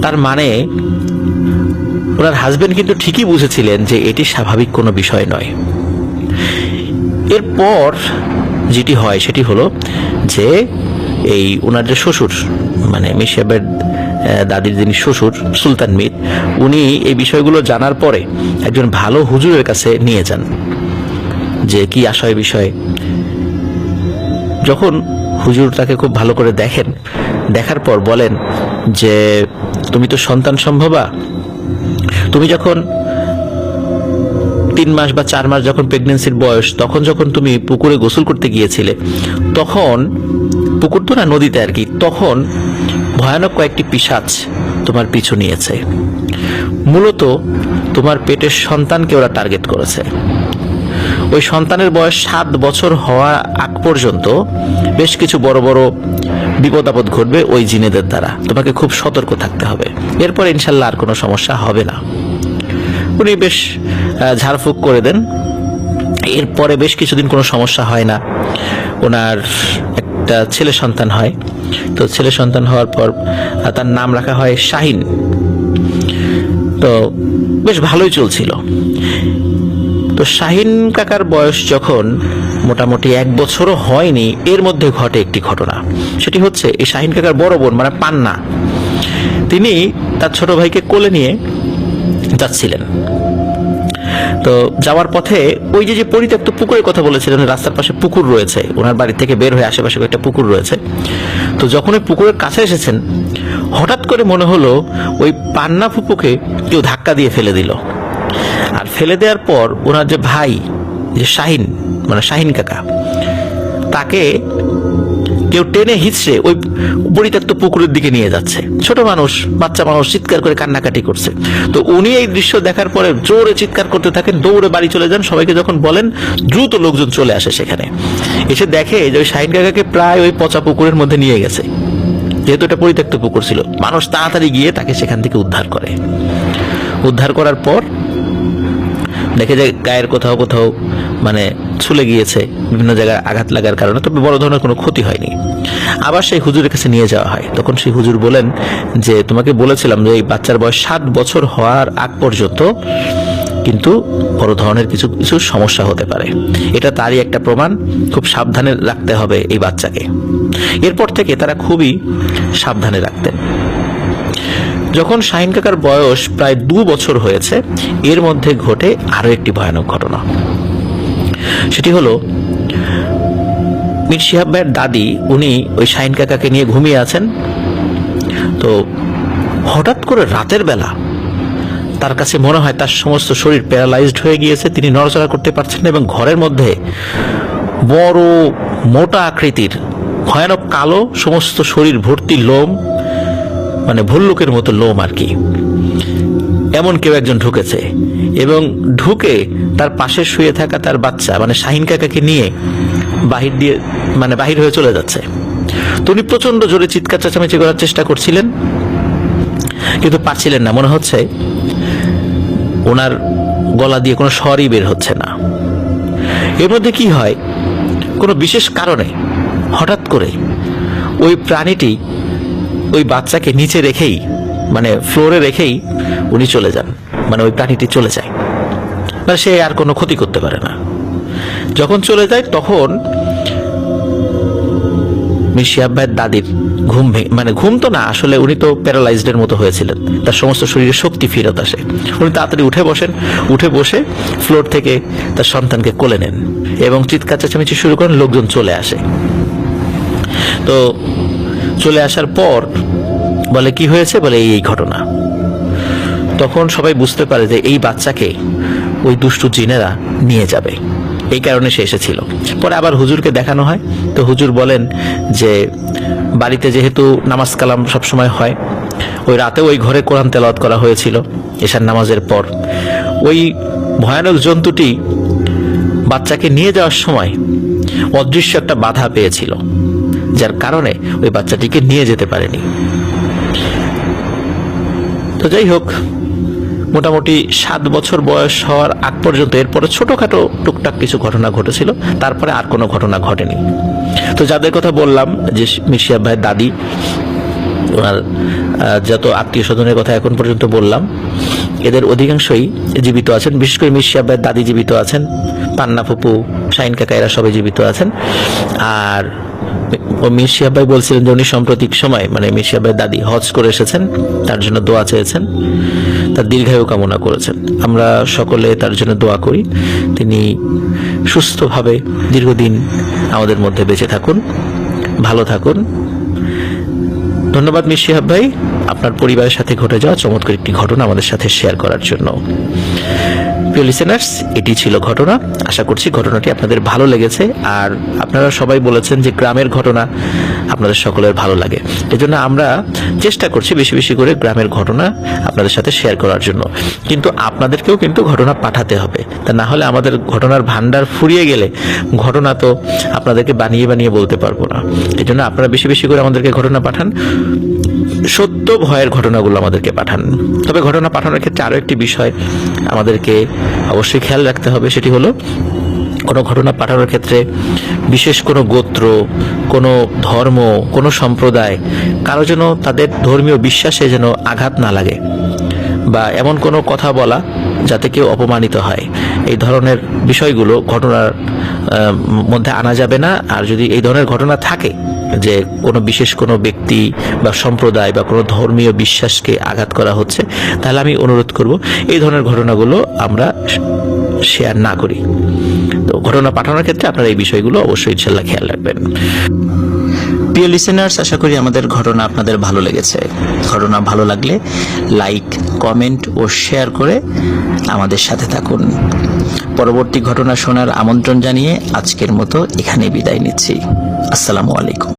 তার মানে ওনার হাজবেন্ড কিন্তু ঠিকই বুঝেছিলেন যে এটি স্বাভাবিক কোনো বিষয় নয়। এরপর যেটি হয় সেটি হলো যে এই ওনার যে শ্বশুর মানে মির শিহাবের দাদির যিনি শ্বশুর সুলতান মীর, উনি এই বিষয়গুলো জানার পরে একজন ভালো হুজুরের কাছে নিয়ে যান যে কি আশয় বিষয়। যখন হুজুর তাকে খুব ভালো করে দেখেন, দেখার পর বলেন যে তুমি তো সন্তান সম্ভবা, তুমি যখন 3 মাস বা 4 মাস যখন প্রেগনেন্সির বয়স, তখন যখন তুমি পুকুরে গোসল করতে গিয়েছিলে, তখন পুকুর তো না, নদীতে আর কি, তখন ভয়ানক কয়েকটি পিশাচ তোমার পিছু নিয়েছে। মূলত তোমার পেটের সন্তানকে ওরা টার্গেট করেছে। ওই সন্তানের বয়স 7 বছর হওয়া আগ পর্যন্ত বেশ কিছু বড় বড় বিপদ আপদ ঘটবে ওই জিনেদের দ্বারা, তোমাকে খুব সতর্ক থাকতে হবে। এরপর ইনশাল্লাহ আর কোনো সমস্যা হবে না। উনি বেশ ঝাড়ফুঁক করে দেন। এরপরে বেশ কিছুদিন কোনো সমস্যা হয় না। ওনার একটা ছেলে সন্তান হয়। তো ছেলে সন্তান হওয়ার পর তার নাম রাখা হয় শাহিন। তো বেশ ভালোই চলছিল। তো শাহিন কাকার বয়স যখন মোটামুটি 1 বছরও হয়নি, এর মধ্যে ঘটে একটি ঘটনা। সেটি হচ্ছে এই শাহিন কাকার বড় বোন মানে পান্না, তিনি তার ছোট ভাইকে কোলে নিয়ে যাচ্ছিলেন। তো যাওয়ার পথে ওই যে পরিত্যক্ত পুকুরের কথা বলেছিলেন, রাস্তার পাশে পুকুর রয়েছে, ওনার বাড়ি থেকে বের হয়ে আশেপাশে একটা পুকুর রয়েছে। তো যখন ওই পুকুরের কাছে এসেছেন, হঠাৎ করে মনে হলো ওই পান্না ফুপুকে কেউ ধাক্কা দিয়ে ফেলে দিল। আর ফেলে দেওয়ার পর ওনার যে ভাই, যে শাহিন মানে শাহিন কাকা, তাকে কেউ টেনে হিচড়ে ওই পরিত্যক্ত পুকুরের দিকে নিয়ে যাচ্ছে। ছোট মানুষ, বাচ্চা মানুষ চিৎকার করে কান্নাকাটি করছে। তো উনি এই দৃশ্য দেখার পরে জোরে চিৎকার করতে থাকেন, দৌড়ে বাড়ি চলে যান। সবাইকে যখন বলেন, দ্রুত লোকজন চলে আসে সেখানে। এসে দেখে যে ওই শাহিন কাকাকে প্রায় ওই পচা পুকুরের মধ্যে নিয়ে গেছে। যেহেতু এটা পরিত্যক্ত পুকুর ছিল, মানুষ তাড়াতাড়ি গিয়ে তাকে সেখান থেকে উদ্ধার করে। উদ্ধার করার পর দেখে যে গায়ের কোথাও কোথাও মানে ছুলে গিয়েছে, বিভিন্ন জায়গায় আঘাত লাগার কারণে, তবে বড় ধরনের কোনো ক্ষতি হয়নি। আবার সেই হুজুরের কাছে নিয়ে যাওয়া হয়। তখন সেই হুজুর বলেন যে, তোমাকে বলেছিলাম যে এই বাচ্চার বয়স 7 বছর হওয়ার আগ পর্যন্ত কিন্তু বড় ধরনের কিছু কিছু সমস্যা হতে পারে। এটা তারই একটা প্রমাণ, খুব সাবধানে রাখতে হবে এই বাচ্চাকে। এরপর থেকে তারা খুবই সাবধানে রাখতেন। যখন শাহিন কাকার বয়স প্রায় 2 বছর হয়েছে, এর মধ্যে ঘটে আরো একটি ভয়ানক ঘটনা। সেটি হলো, মীর শিহাব ভাইয়ের দাদি, উনি ওই শাহিন কাকাকে নিয়ে ঘুমিয়ে আছেন। তো হঠাৎ করে রাতের বেলা তার কাছে মনে হয় তার সমস্ত শরীর প্যারালাইজড হয়ে গিয়েছে, তিনি নড়াচড়া করতে পারছেন না, এবং ঘরের মধ্যে বড় মোটা আকৃতির ভয়ানক কালো সমস্ত শরীর ভর্তি লোম, মানে ভল্লুকের মতো লোম আর কি, এমন কেউ একজন ঢুকেছে। এবং ঢুকে তার পাশে শুয়ে থাকা তার বাচ্চা মানে শাহিন কাকাকে নিয়ে বাহির হয়ে চলে যাচ্ছে। তো উনি প্রচন্ড জোরে চিৎকার চেঁচামেচি করার চেষ্টা করছিলেন, কিন্তু পারছিলেন না। মনে হচ্ছে ওনার গলা দিয়ে কোনো স্বরই বের হচ্ছে না। এর মধ্যে কি হয়, কোনো বিশেষ কারণে হঠাৎ করে ওই প্রাণীটি ওই বাচ্চাকে নিচে রেখেই, মানে ফ্লোরে রেখেই উনি চলে যান। মানে ওই প্রাণীটি চলে যায়, মানে সে আর কোনো ক্ষতি করতে পারে না। যখন চলে যায় তখন মীর শিহাব ভাইয়ের দাদির ঘুম তো না, আসলে উনি তো প্যারালাইজড এর মতো হয়েছিলেন, তার সমস্ত শরীরে শক্তি ফেরত আসে। উনি তাড়াতাড়ি উঠে বসে ফ্লোর থেকে তার সন্তানকে কোলে নেন এবং চিৎকার চেঁচামেচি শুরু করেন। লোকজন চলে আসে। তো চলে আসার পর বলে, কি হয়েছে? বলে, এই ঘটনা। তখন সবাই বুঝতে পারে যে এই বাচ্চাকে ওই দুষ্টু জিনেরা নিয়ে যাবে, এই কারণে সে এসেছিল। পরে আবার হুজুরকে দেখানো হয়। তো হুজুর বলেন যে, বাড়িতে যেহেতু নামাজ কালাম সবসময় হয়, ওই রাতে ওই ঘরে কোরআন তেলাওয়াত করা হয়েছিল এশার নামাজের পর। ওই ভয়ানক জন্তুটি বাচ্চাকে নিয়ে যাওয়ার সময় অদৃশ্য একটা বাধা পেয়েছিল, যার কারণে ওই বাচ্চাটিকে নিয়ে যেতে পারেনি। তো যাই হোক, মোটামুটি 7 বছর বয়স হওয়ার আগ পর্যন্ত এরপরে ছোটখাটো টুকটাক কিছু ঘটনা ঘটেছিল, তারপরে আর কোনো ঘটনা ঘটেনি। তো যাদের কথা বললাম, যে মীর শিহাব ভাইয়ের দাদি, ওনার যত আত্মীয় স্বজনের কথা এখন পর্যন্ত বললাম, এদের অধিকাংশই জীবিত আছেন। বিশেষ করে মীর শিহাব ভাইয়ের দাদি জীবিত আছেন, পান্না ফুপু, শাহিন কাকা, এরা সবাই জীবিত আছেন। আর মীর শিহাব ভাই বলছিলেন যে উনি সাম্প্রতিক সময়, মানে মীর শিহাব ভাইয়ের দাদি হজ করে এসেছেন, তার জন্য দোয়া চেয়েছেন, তার দীর্ঘায়ু কামনা করেছেন। আমরা সকলে তার জন্য দোয়া করি, তিনি সুস্থভাবে দীর্ঘদিন আমাদের মধ্যে বেঁচে থাকুন, ভালো থাকুন। ধন্যবাদ মীর শিহাব ভাই, আপনার পরিবারের সাথে ঘটে যাওয়া চমৎকার একটি ঘটনা আমাদের সাথে শেয়ার করার জন্য। প্রিয় লিসেনার্স, এটি ছিল ঘটনা। আশা করছি ঘটনাটি আপনাদের ভালো লেগেছে। আর আপনারা সবাই বলেছেন যে গ্রামের ঘটনা আপনাদের সকলের ভালো লাগে, এজন্য আমরা চেষ্টা করছি বেশি বেশি করে গ্রামের ঘটনা আপনাদের সাথে শেয়ার করার জন্য। কিন্তু আপনাদেরকেও কিন্তু ঘটনা পাঠাতে হবে, তা না হলে আমাদের ঘটনার ভান্ডার ফুরিয়ে গেলে ঘটনা তো আপনাদেরকে বানিয়ে বানিয়ে বলতে পারবো না। এজন্য আপনারা বেশি বেশি করে আমাদেরকে ঘটনা পাঠান, সত্য ভয়ের ঘটনাগুলো আমাদেরকে পাঠান। তবে ঘটনা পাঠানোর ক্ষেত্রে আরো একটি বিষয় আমাদেরকে অবশ্যই খেয়াল রাখতে হবে, সেটি হলো কোনো ঘটনা পাঠানোর ক্ষেত্রে বিশেষ কোনো গোত্র, কোনো ধর্ম, কোনো সম্প্রদায়, কারো যেন তাদের ধর্মীয় বিশ্বাসে যেন আঘাত না লাগে, বা এমন কোনো কথা বলা যাতে কেউ অপমানিত হয়, এই ধরনের বিষয়গুলো ঘটনার মধ্যে আনা যাবে না। আর যদি এই ধরনের ঘটনা থাকে যে কোনো বিশেষ কোনো ব্যক্তি বা সম্প্রদায় বা কোনো ধর্মীয় বিশ্বাসকে আঘাত করা হচ্ছে, তাহলে আমি অনুরোধ করব এই ধরনের ঘটনাগুলো আমরা শেয়ার না করি। তো ঘটনা পাঠানোর ক্ষেত্রে আপনারা এই বিষয়গুলো অবশ্যই ইনশাল্লাহ খেয়াল রাখবেন। প্রিয় লিসেনার্স, আশা করি আমাদের ঘটনা আপনাদের ভালো লেগেছে। ঘটনা ভালো লাগলে লাইক, কমেন্ট ও শেয়ার করে আমাদের সাথে থাকুন। পরবর্তী ঘটনা শোনার আমন্ত্রণ জানিয়ে আজকের মতো এখানে বিদায় নিচ্ছি। আসসালামু আলাইকুম।